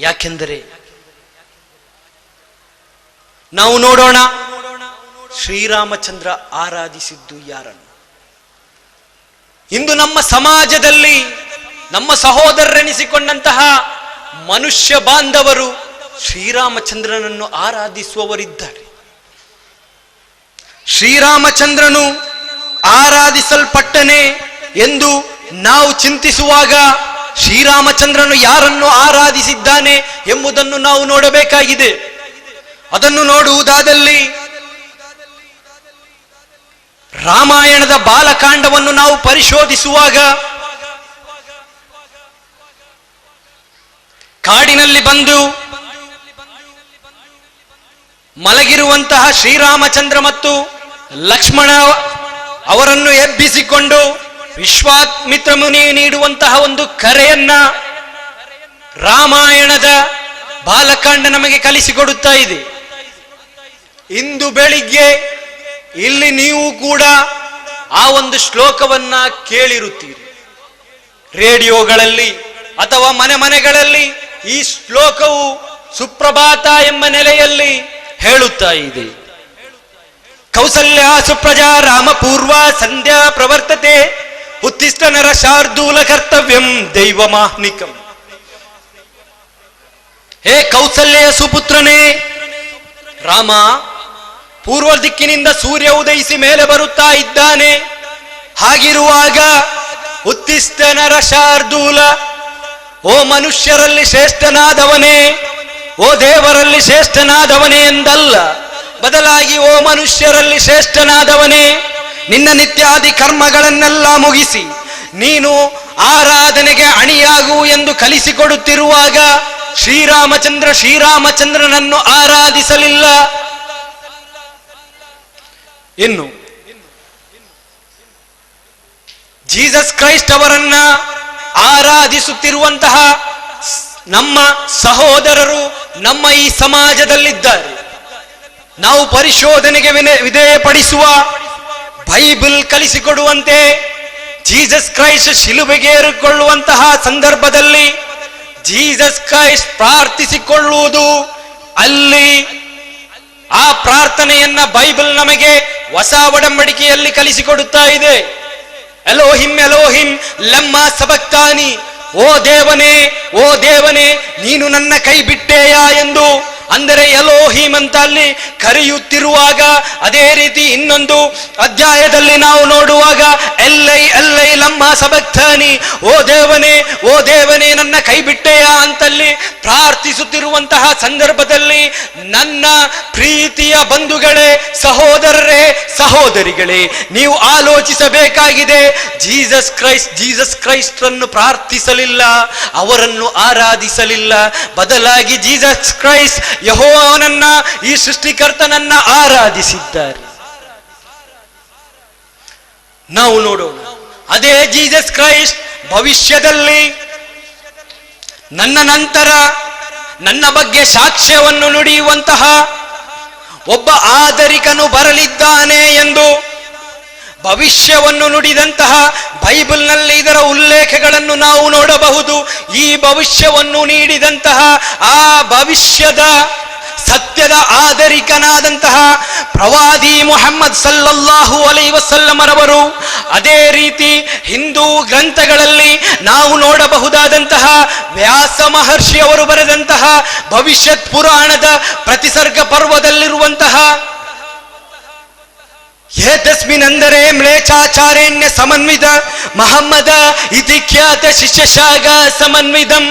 ಯಾಕೆಂದರೆ ನಾವು ನೋಡೋಣ, ಶ್ರೀರಾಮಚಂದ್ರ ಆರಾಧಿಸಿದ್ದು ಯಾರನ್ನು? ಇಂದು ನಮ್ಮ ಸಮಾಜದಲ್ಲಿ ನಮ್ಮ ಸಹೋದರರೆನಿಸಿಕೊಂಡಂತಹ ಮನುಷ್ಯ ಬಾಂಧವರು ಶ್ರೀರಾಮಚಂದ್ರನನ್ನು ಆರಾಧಿಸುವವರಿದ್ದಾರೆ. ಶ್ರೀರಾಮಚಂದ್ರನು ಆರಾಧಿಸಲ್ಪಟ್ಟನೆ ಎಂದು ನಾವು ಚಿಂತಿಸುವಾಗ ಶ್ರೀರಾಮಚಂದ್ರನು ಯಾರನ್ನು ಆರಾಧಿಸಿದ್ದಾನೆ ಎಂಬುದನ್ನು ನಾವು ನೋಡಬೇಕಾಗಿದೆ. ಅದನ್ನು ನೋಡುವುದಾದಲ್ಲಿ ರಾಮಾಯಣದ ಬಾಲಕಾಂಡವನ್ನು ನಾವು ಪರಿಶೋಧಿಸುವಾಗ ಕಾಡಿನಲ್ಲಿ ಬಂದು ಮಲಗಿರುವಂತಹ ಶ್ರೀರಾಮಚಂದ್ರ ಮತ್ತು ಲಕ್ಷ್ಮಣ ಅವರನ್ನು ಎಬ್ಬಿಸಿಕೊಂಡು ವಿಶ್ವಾಮಿತ್ರ ಮುನಿ ನೀಡುವಂತಹ ಒಂದು ಕರೆಯನ್ನ ರಾಮಾಯಣದ ಬಾಲಕಾಂಡ ನಮಗೆ ಕಲಿಸಿಕೊಡುತ್ತಾ ಇದೆ. ಇಂದು ಬೆಳಿಗ್ಗೆ ಇಲ್ಲಿ ನೀವು ಕೂಡ ಆ ಒಂದು ಶ್ಲೋಕವನ್ನ ಕೇಳಿರುತ್ತೀರಿ. ರೇಡಿಯೋಗಳಲ್ಲಿ ಅಥವಾ ಮನೆಗಳಲ್ಲಿ ಈ ಶ್ಲೋಕವು ಸುಪ್ರಭಾತ ಎಂಬ ನೆಲೆಯಲ್ಲಿ ಹೇಳುತ್ತಾ ಇದೆ. ಕೌಸಲ್ಯ ಸುಪ್ರಜಾ ರಾಮ ಪೂರ್ವ ಸಂಧ್ಯಾ ಪ್ರವರ್ತತೆ ಉತ್ತಿಷ್ಟ ನರ ಶಾರ್ದೂಲ ಕರ್ತವ್ಯಂ ದೈವಮಾಹ್ನಿಕಂ. ಹೇ ಕೌಸಲ್ಯ ಸುಪುತ್ರನೇ ರಾಮ, ಪೂರ್ವ ದಿಕ್ಕಿನಿಂದ ಸೂರ್ಯ ಉದಯಿಸಿ ಮೇಲೆ ಬರುತ್ತಾ ಇದ್ದಾನೆ. ಹಾಗಿರುವಾಗ ಉತ್ತಿಷ್ಟ ನರ ಶಾರ್ದೂಲ, ಓ ಮನುಷ್ಯರಲ್ಲಿ ಶ್ರೇಷ್ಠನಾದವನೇ, ಓ ದೇವರಲ್ಲಿ ಶ್ರೇಷ್ಠನಾದವನೇ ಎಂದಲ್ಲ, ಬದಲಾಗಿ ಓ ಮನುಷ್ಯರಲ್ಲಿ ಶ್ರೇಷ್ಠನಾದವನೇ, ನಿನ್ನ ನಿತ್ಯಾದಿ ಕರ್ಮಗಳನ್ನೆಲ್ಲ ಮುಗಿಸಿ ನೀನು ಆರಾಧನೆಗೆ ಅಣಿಯಾಗು ಎಂದು ಕಲಿಸಿಕೊಡುತ್ತಿರುವಾಗ ಶ್ರೀರಾಮಚಂದ್ರನನ್ನು ಆರಾಧಿಸಲಿಲ್ಲ. ಇನ್ನು ಜೀಸಸ್ ಕ್ರೈಸ್ಟ್ ಅವರನ್ನ ಆರಾಧಿಸುತ್ತಿರುವಂತಹ ನಮ್ಮ ಸಹೋದರರು ನಮ್ಮ ಈ ಸಮಾಜದಲ್ಲಿದ್ದಾರೆ. ನಾವು ಪರಿಶೋಧನೆಗೆ ವಿಧೇಯಪಡಿಸುವ ಬೈಬಲ್ ಕಲಿಸಿಕೊಡುವಂತೆ ಜೀಸಸ್ ಕ್ರೈಸ್ಟ್ ಶಿಲುಬೆಗೆ ಏರಿಕೊಳ್ಳುವಂತಹ ಸಂದರ್ಭದಲ್ಲಿ ಜೀಸಸ್ ಕ್ರೈಸ್ಟ್ ಪ್ರಾರ್ಥಿಸಿಕೊಳ್ಳುವುದು, ಅಲ್ಲಿ ಆ ಪ್ರಾರ್ಥನೆಯನ್ನ ಬೈಬಲ್ ನಮಗೆ ಹೊಸ ಒಡಂಬಡಿಕೆಯಲ್ಲಿ ಕಲಿಸಿಕೊಡುತ್ತಾ ಇದೆ. ಎಲೋಹಿಂ ಎಲೋಹಿಂ ಲಮ್ಮಾ ಸಬಕ್ತಾನಿ, ಓ ದೇವನೇ, ಓ ದೇವನೇ, ನೀನು ನನ್ನ ಕೈ ಬಿಟ್ಟೇಯಾ ಎಂದು. ಅಂದರೆ ಎಲೋಹಿಂ ಅಂತ ಅಲ್ಲಿ ಕರೆಯುತ್ತಿರುವಾಗ, ಅದೇ ರೀತಿ ಇನ್ನೊಂದು ಅಧ್ಯಾಯದಲ್ಲಿ ನಾವು ನೋಡುವಾಗ ಎಲ್ಲೈ ಎಲ್ಲೈ ಲಮ್ಮ ಸಬಕ್ತಾನಿ, ಓ ದೇವನೇ, ಓ ದೇವನೇ ನನ್ನ ಕೈ ಬಿಟ್ಟೆಯಾ ಅಂತಲ್ಲಿ ಪ್ರಾರ್ಥಿಸುತ್ತಿರುವಂತಹ ಸಂದರ್ಭದಲ್ಲಿ ನನ್ನ ಪ್ರೀತಿಯ ಬಂಧುಗಳೇ, ಸಹೋದರರೇ, ಸಹೋದರಿಗಳೇ, ನೀವು ಆಲೋಚಿಸಬೇಕಾಗಿದೆ. ಜೀಸಸ್ ಕ್ರೈಸ್ಟ್ ಅನ್ನು ಪ್ರಾರ್ಥಿಸಲಿಲ್ಲ, ಅವರನ್ನು ಆರಾಧಿಸಲಿಲ್ಲ. ಬದಲಾಗಿ ಜೀಸಸ್ ಕ್ರೈಸ್ಟ್ ಯೆಹೋವನನ್ನ, ಈ ಸೃಷ್ಟಿಕರ್ತನನ್ನ ಆರಾಧಿಸಿದ್ದಾರೆ. ನಾವು ನೋಡೋಣ, ಅದೇ ಜೀಸಸ್ ಕ್ರೈಸ್ಟ್ ಭವಿಷ್ಯದಲ್ಲಿ ನನ್ನ ನಂತರ ನನ್ನ ಬಗ್ಗೆ ಸಾಕ್ಷ್ಯವನ್ನು ನುಡಿಯುವಂತಹ ಒಬ್ಬ ಆದರಿಕನು ಬರಲಿದ್ದಾನೆ ಎಂದು ಭವಿಷ್ಯವನ್ನು ನುಡಿದಂತಹ ಬೈಬಲ್ನಲ್ಲಿ ಇದರ ಉಲ್ಲೇಖಗಳನ್ನು ನಾವು ನೋಡಬಹುದು. ಈ ಭವಿಷ್ಯವನ್ನು ನೀಡಿದಂತಹ ಆ ಭವಿಷ್ಯದ ಸತ್ಯದ ಆದರಿಕನಾದಂತಹ ಪ್ರವಾದಿ ಮುಹಮ್ಮದ್ ಸಲ್ಲಲ್ಲಾಹು ಅಲೈಹಿ ವಸಲ್ಲಮರವರು, ಅದೇ ರೀತಿ ಹಿಂದೂ ಗ್ರಂಥಗಳಲ್ಲಿ ನಾವು ನೋಡಬಹುದಾದಂತಹ ವ್ಯಾಸ ಮಹರ್ಷಿಯವರು ಬರೆದಂತಹ ಭವಿಷ್ಯತ್ ಪುರಾಣದ ಪ್ರತಿಸರ್ಗ ಪರ್ವದಲ್ಲಿರುವಂತಹ ಏತಸ್ಮಿನ್ ಮ್ಲೇಚ್ಛಾಚಾರ್ಯಣ್ಯ ಸಮನ್ವಿತ ಮಹಮ್ಮದ ಇತಿಖ್ಯಾತ ಶಿಷ್ಯಶಾಗ ಸಮನ್ವಿತಂ.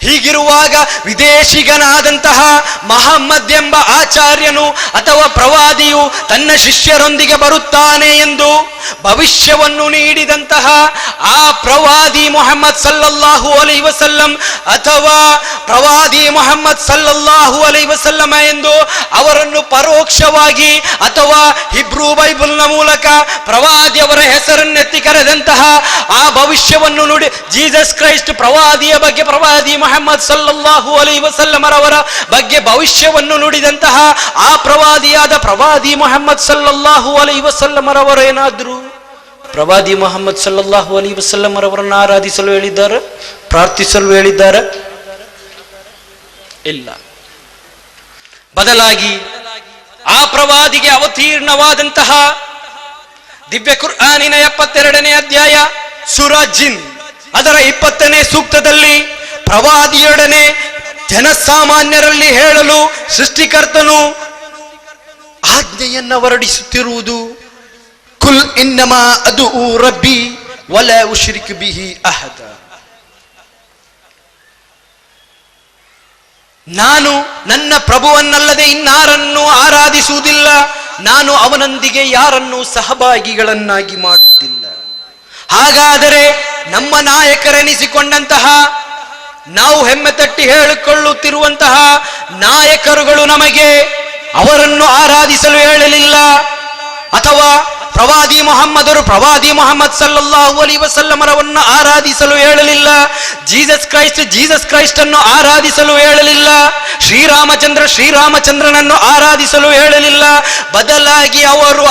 ಹೀಗಿರುವಾಗ ವಿದೇಶಿಗನಾದಂತಹ ಮಹಮ್ಮದ್ ಎಂಬ ಆಚಾರ್ಯನು ಅಥವಾ ಪ್ರವಾದಿಯು ತನ್ನ ಶಿಷ್ಯರೊಂದಿಗೆ ಬರುತ್ತಾನೆ ಎಂದು ಭವಿಷ್ಯವನ್ನು ನೀಡಿದಂತಹ ಆ ಪ್ರವಾದಿ ಮುಹಮ್ಮದ್ ಸಲ್ಲಲ್ಲಾಹು ಅಲೈಹಿ ವಸಲ್ಲಂ ಅಥವಾ ಪ್ರವಾದಿ ಮುಹಮ್ಮದ್ ಸಲ್ಲಲ್ಲಾಹು ಅಲೈಹಿ ವಸಲ್ಲಮ ಎಂದು ಅವರನ್ನು ಪರೋಕ್ಷವಾಗಿ ಅಥವಾ ಹಿಬ್ರೂ ಬೈಬಲ್ನ ಮೂಲಕ ಪ್ರವಾದಿಯವರ ಹೆಸರನ್ನೆತ್ತಿ ಕರೆದಂತಹ ಆ ಭವಿಷ್ಯವನ್ನು ನುಡಿ ಜೀಸಸ್ ಕ್ರೈಸ್ಟ್ ಪ್ರವಾದಿಯ ಬಗ್ಗೆ, ಪ್ರವಾದಿ ಮುಹಮ್ಮದ್ ಸಲ್ಲಲ್ಲಾಹು ಅಲೈಹಿ ವಸಲ್ಲಮರವರ ಬಗ್ಗೆ ಭವಿಷ್ಯವನ್ನು ನುಡಿದಂತಹ ಆ ಪ್ರವಾದಿಯಾದ ಪ್ರವಾದಿ ಮುಹಮ್ಮದ್ ಸಲ್ಲಲ್ಲಾಹು ಅಲೈಹಿ ವಸಲ್ಲಮರವರೇನಾದ್ರು ಪ್ರವಾದಿ ಮುಹಮ್ಮದ್ ಸಲ್ಲಲ್ಲಾಹು ಅಲೈಹಿ ವಸಲ್ಲಮರವರನ್ನು ಆರಾಧಿಸಲು ಹೇಳಿದ್ದಾರೆ, ಪ್ರಾರ್ಥಿಸಲು ಹೇಳಿದ್ದಾರೆ? ಇಲ್ಲ. ಬದಲಾಗಿ ಆ ಪ್ರವಾದಿಗೆ ಅವತೀರ್ಣವಾದಂತಹ ದಿವ್ಯ ಕುರ್ಆನಿನ 72ನೇ ಅಧ್ಯಾಯ ಸೂರಾ ಜಿನ್ ಅದರ 20ನೇ ಸೂಕ್ತದಲ್ಲಿ ಪ್ರವಾದಿಯೊಡನೆ ಜನಸಾಮಾನ್ಯರಲ್ಲಿ ಹೇಳಲು ಸೃಷ್ಟಿಕರ್ತನು ಆಜ್ಞೆಯನ್ನು ಹೊರಡಿಸುತ್ತಿರುವುದು, ಕುಲ್ ಇನ್ನಮಾ ಅದುಉ ರಬ್ಬಿ ವಲಾ ಉಶ್ರಿಕು ಬಿಹಿ ಅಹದ. ನಾನು ನನ್ನ ಪ್ರಭುವನ್ನಲ್ಲದೆ ಇನ್ನಾರನ್ನು ಆರಾಧಿಸುವುದಿಲ್ಲ, ನಾನು ಅವನೊಂದಿಗೆ ಯಾರನ್ನು ಸಹಭಾಗಿಗಳನ್ನಾಗಿ ಮಾಡುವುದಿಲ್ಲ. ಹಾಗಾದರೆ ನಮ್ಮ ನಾಯಕರೆನಿಸಿಕೊಂಡಂತಹ, ನಾವು ಹೆಮ್ಮೆ ತಟ್ಟಿ ಹೇಳಿಕೊಳ್ಳುತ್ತಿರುವಂತಹ ನಾಯಕರುಗಳು ನಮಗೆ ಅವರನ್ನು ಆರಾಧಿಸಲು ಹೇಳಲಿಲ್ಲ, ಅಥವಾ ಪ್ರವಾದಿ ಮುಹಮ್ಮದ್ ಸಲ್ಲಲ್ಲಾಹು ಅಲೈಹಿ ವಸಲ್ಲಮರವನ್ನು ಆರಾಧಿಸಲು ಹೇಳಲಿಲ್ಲ. ಜೀಸಸ್ ಕ್ರೈಸ್ಟ್ ಅನ್ನು ಆರಾಧಿಸಲು ಹೇಳಲಿಲ್ಲ. ಶ್ರೀರಾಮಚಂದ್ರನನ್ನು ಆರಾಧಿಸಲು ಹೇಳಲಿಲ್ಲ. ಬದಲಾಗಿ ಅವರು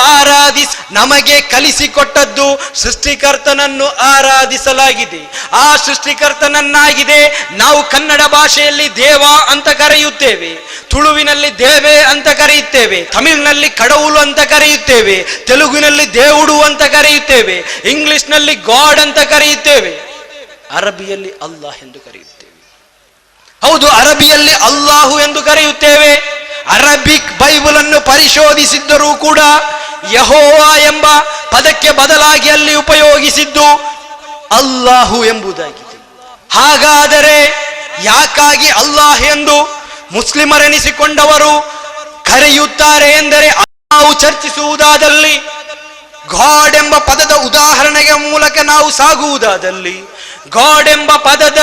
ನಮಗೆ ಕಲಿಸಿಕೊಟ್ಟದ್ದು ಸೃಷ್ಟಿಕರ್ತನನ್ನು ಆರಾಧಿಸಲಾಗಿದೆ. ಆ ಸೃಷ್ಟಿಕರ್ತನನ್ನಾಗಿದೆ ನಾವು ಕನ್ನಡ ಭಾಷೆಯಲ್ಲಿ ದೇವ ಅಂತ ಕರೆಯುತ್ತೇವೆ, ತುಳುವಿನಲ್ಲಿ ದೇವೆ ಅಂತ ಕರೆಯುತ್ತೇವೆ, ತಮಿಳಿನಲ್ಲಿ ಕಡவுಳು ಅಂತ ಕರೆಯುತ್ತೇವೆ, ತೆಲುಗಿನಲ್ಲಿ దేవుడు ಅಂತ ಕರೆಯುತ್ತೇವೆ, ಇಂಗ್ಲಿಷ್ನಲ್ಲಿ ಗಾಡ್ ಅಂತ ಕರೆಯುತ್ತೇವೆ, ಅರಬಿಯಲ್ಲಿ ಅಲ್ಲಾಹ್ ಎಂದು ಕರೆಯುತ್ತೇವೆ. ಹೌದು, ಅರಬಿಯಲ್ಲಿ ಅಲ್ಲಾಹು ಎಂದು ಕರೆಯುತ್ತೇವೆ. ಅರಬಿಕ್ ಬೈಬಲ್ ಅನ್ನು ಪರಿಶೋಧಿಸಿದ್ದರೂ ಕೂಡ ಯೆಹೋವಾ ಎಂಬ ಪದಕ್ಕೆ ಬದಲಾಗಿ ಅಲ್ಲಿ ಉಪಯೋಗಿಸಿದ್ದು ಅಲ್ಲಾಹು ಎಂಬುದಾಗಿದೆ. ಹಾಗಾದರೆ ಯಾಕಾಗಿ ಅಲ್ಲಾಹ್ ಎಂದು ಮುಸ್ಲಿಮರೆನಿಸಿಕೊಂಡವರು ಕರೆಯುತ್ತಾರೆ ಎಂದರೆ, ನಾವು ಚರ್ಚಿಸುವುದಾದಲ್ಲಿ ಗಾಡ್ ಎಂಬ ಪದದ ಉದಾಹರಣೆಯ ಮೂಲಕ ನಾವು ಸಾಗುವುದಾದಲ್ಲಿ, ಗಾಡ್ ಎಂಬ ಪದದ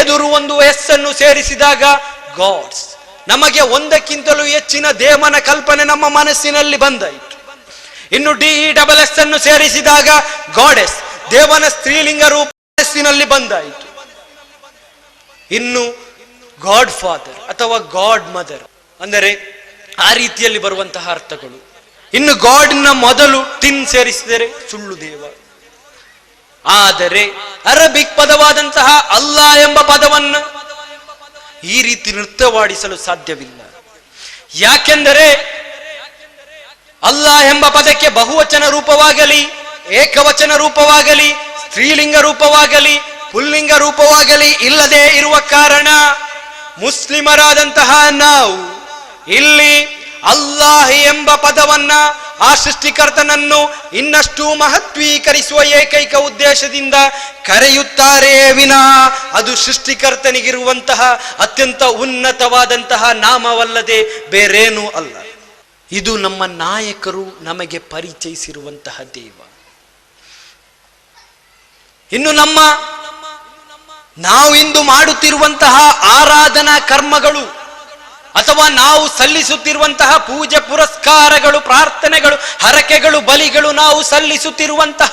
ಎದುರು ಒಂದು ಎಸ್ ಅನ್ನು ಸೇರಿಸಿದಾಗ ಗಾಡ್ಸ್. ನಮಗೆ ಒಂದಕ್ಕಿಂತಲೂ ಹೆಚ್ಚಿನ ದೇವನ ಕಲ್ಪನೆ ನಮ್ಮ ಮನಸ್ಸಿನಲ್ಲಿ ಬಂದಾಯಿತು. ಇನ್ನು DESS ಅನ್ನು ಸೇರಿಸಿದಾಗ ಗಾಡೆಸ್, ದೇವನ ಸ್ತ್ರೀಲಿಂಗ ರೂಪ ಮನಸ್ಸಿನಲ್ಲಿ ಬಂದಾಯಿತು. ಇನ್ನು ಗಾಡ್ ಫಾದರ್ ಅಥವಾ ಗಾಡ್ ಮದರ್ ಅಂದರೆ ಆ ರೀತಿಯಲ್ಲಿ ಬರುವಂತಹ ಅರ್ಥಗಳು. ಇನ್ನು ಗಾಡ್ನ ಮೊದಲು ಟಿನ್ ಸೇರಿಸಿದರೆ ಸುಳ್ಳು ದೇವ. ಆದರೆ ಅರಬಿಕ್ ಪದವಾದಂತಹ ಅಲ್ಲಾ ಎಂಬ ಪದವನ್ನು ಈ ರೀತಿ ನೃತ್ಯವಾಡಿಸಲು ಸಾಧ್ಯವಿಲ್ಲ. ಯಾಕೆಂದರೆ ಅಲ್ಲಾ ಎಂಬ ಪದಕ್ಕೆ ಬಹುವಚನ ರೂಪವಾಗಲಿ, ಏಕವಚನ ರೂಪವಾಗಲಿ, ಸ್ತ್ರೀಲಿಂಗ ರೂಪವಾಗಲಿ, ಪುಲ್ಲಿಂಗ ರೂಪವಾಗಲಿ ಇಲ್ಲದೆ ಇರುವ ಕಾರಣ ಮುಸ್ಲಿಮರಾದಂತಹ ನಾವು ಇಲ್ಲಿ ಅಲ್ಲಾಹ್ ಎಂಬ ಪದವನ್ನ, ಆ ಸೃಷ್ಟಿಕರ್ತನನ್ನು ಇನ್ನಷ್ಟು ಮಹತ್ವೀಕರಿಸುವ ಏಕೈಕ ಉದ್ದೇಶದಿಂದ ಕರೆಯುತ್ತಾರೆಯೇ ವಿನಃ ಅದು ಸೃಷ್ಟಿಕರ್ತನಿಗಿರುವಂತಹ ಅತ್ಯಂತ ಉನ್ನತವಾದಂತಹ ನಾಮವಲ್ಲದೆ ಬೇರೇನೂ ಅಲ್ಲ. ಇದು ನಮ್ಮ ನಾಯಕರು ನಮಗೆ ಪರಿಚಯಿಸಿರುವಂತಹ ದೇವ. ಇನ್ನು ನಾವು ಇಂದು ಮಾಡುತ್ತಿರುವಂತಹ ಆರಾಧನಾ ಕರ್ಮಗಳು ಅಥವಾ ನಾವು ಸಲ್ಲಿಸುತ್ತಿರುವಂತಹ ಪೂಜೆ ಪುರಸ್ಕಾರಗಳು, ಪ್ರಾರ್ಥನೆಗಳು, ಹರಕೆಗಳು, ಬಲಿಗಳು, ನಾವು ಸಲ್ಲಿಸುತ್ತಿರುವಂತಹ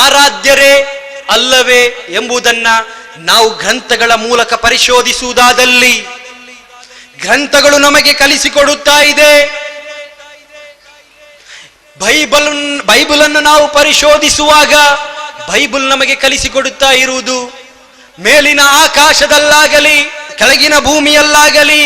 ಆರಾಧ್ಯರೇ ಅಲ್ಲವೇ ಎಂಬುದನ್ನ ನಾವು ಗ್ರಂಥಗಳ ಮೂಲಕ ಪರಿಶೋಧಿಸುವುದಾದಲ್ಲಿ ಗ್ರಂಥಗಳು ನಮಗೆ ಕಲಿಸಿಕೊಡುತ್ತಾ ಇದೆ. ಬೈಬಲನ್ನು ನಾವು ಪರಿಶೋಧಿಸುವಾಗ ಬೈಬಲ್ ನಮಗೆ ಕಲಿಸಿಕೊಡುತ್ತಾ ಇರುವುದು, ಮೇಲಿನ ಆಕಾಶದಲ್ಲಾಗಲಿ, ಕೆಳಗಿನ ಭೂಮಿಯಲ್ಲಾಗಲಿ,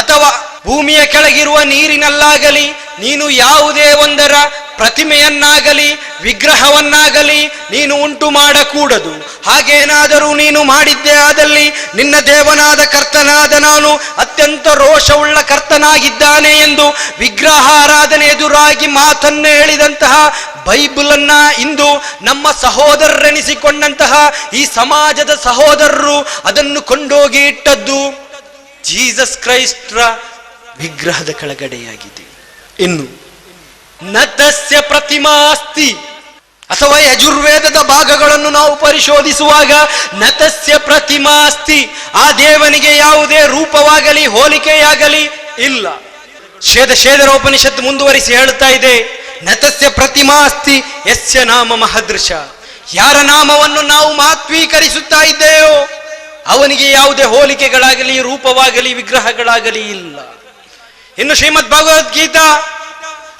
ಅಥವಾ ಭೂಮಿಯ ಕೆಳಗಿರುವ ನೀರಿನಲ್ಲಾಗಲಿ ನೀನು ಯಾವುದೇ ಒಂದರ ಪ್ರತಿಮೆಯನ್ನಾಗಲಿ ವಿಗ್ರಹವನ್ನಾಗಲಿ ನೀನು ಉಂಟು ಮಾಡಕೂಡದು. ಹಾಗೇನಾದರೂ ನೀನು ಮಾಡಿದ್ದೇ ಆದಲ್ಲಿ ನಿನ್ನ ದೇವನಾದ ಕರ್ತನಾದ ನಾನು ಅತ್ಯಂತ ರೋಷವುಳ್ಳ ಕರ್ತನಾಗಿದ್ದಾನೆ ಎಂದು ವಿಗ್ರಹಾರಾಧನೆ ಎದುರಾಗಿ ಮಾತನ್ನು ಹೇಳಿದಂತಹ ಬೈಬಲನ್ನ ಇಂದು ನಮ್ಮ ಸಹೋದರರೆನಿಸಿಕೊಂಡಂತಹ ಈ ಸಮಾಜದ ಸಹೋದರರು ಅದನ್ನು ಕೊಂಡೋಗಿ ಇಟ್ಟದ್ದು ಜೀಸಸ್ ಕ್ರೈಸ್ಟ್ರ ವಿಗ್ರಹದ ಕೆಳಗಡೆಯಾಗಿದೆ. ಇನ್ನು ನತಸ್ಯ ಪ್ರತಿಮಾಸ್ತಿ ಅಥವಾ ಯಜುರ್ವೇದದ ಭಾಗಗಳನ್ನು ನಾವು ಪರಿಶೋಧಿಸುವಾಗ ನತಸ್ಯ ಪ್ರತಿಮಾಸ್ತಿ, ಆ ದೇವನಿಗೆ ಯಾವುದೇ ರೂಪವಾಗಲಿ ಹೋಲಿಕೆಯಾಗಲಿ ಇಲ್ಲ. ಶೇದರೋಪನಿಷತ್ತು ಮುಂದುವರಿಸಿ ಹೇಳುತ್ತಾ ಇದೆ, ನತಸ್ಯ ಪ್ರತಿಮಾಸ್ತಿ ಯಸ್ಯ ನಾಮ ಮಹದೃಶ. ಯಾರ ನಾಮವನ್ನು ನಾವು ಮಾತ್ವೀಕರಿಸುತ್ತಾ ಇದ್ದೇವೋ ಅವನಿಗೆ ಯಾವುದೇ ಹೋಲಿಕೆಗಳಾಗಲಿ ರೂಪವಾಗಲಿ ವಿಗ್ರಹಗಳಾಗಲಿ ಇಲ್ಲ. ಇನ್ನು ಶ್ರೀಮದ್ ಭಗವದ್ಗೀತಾ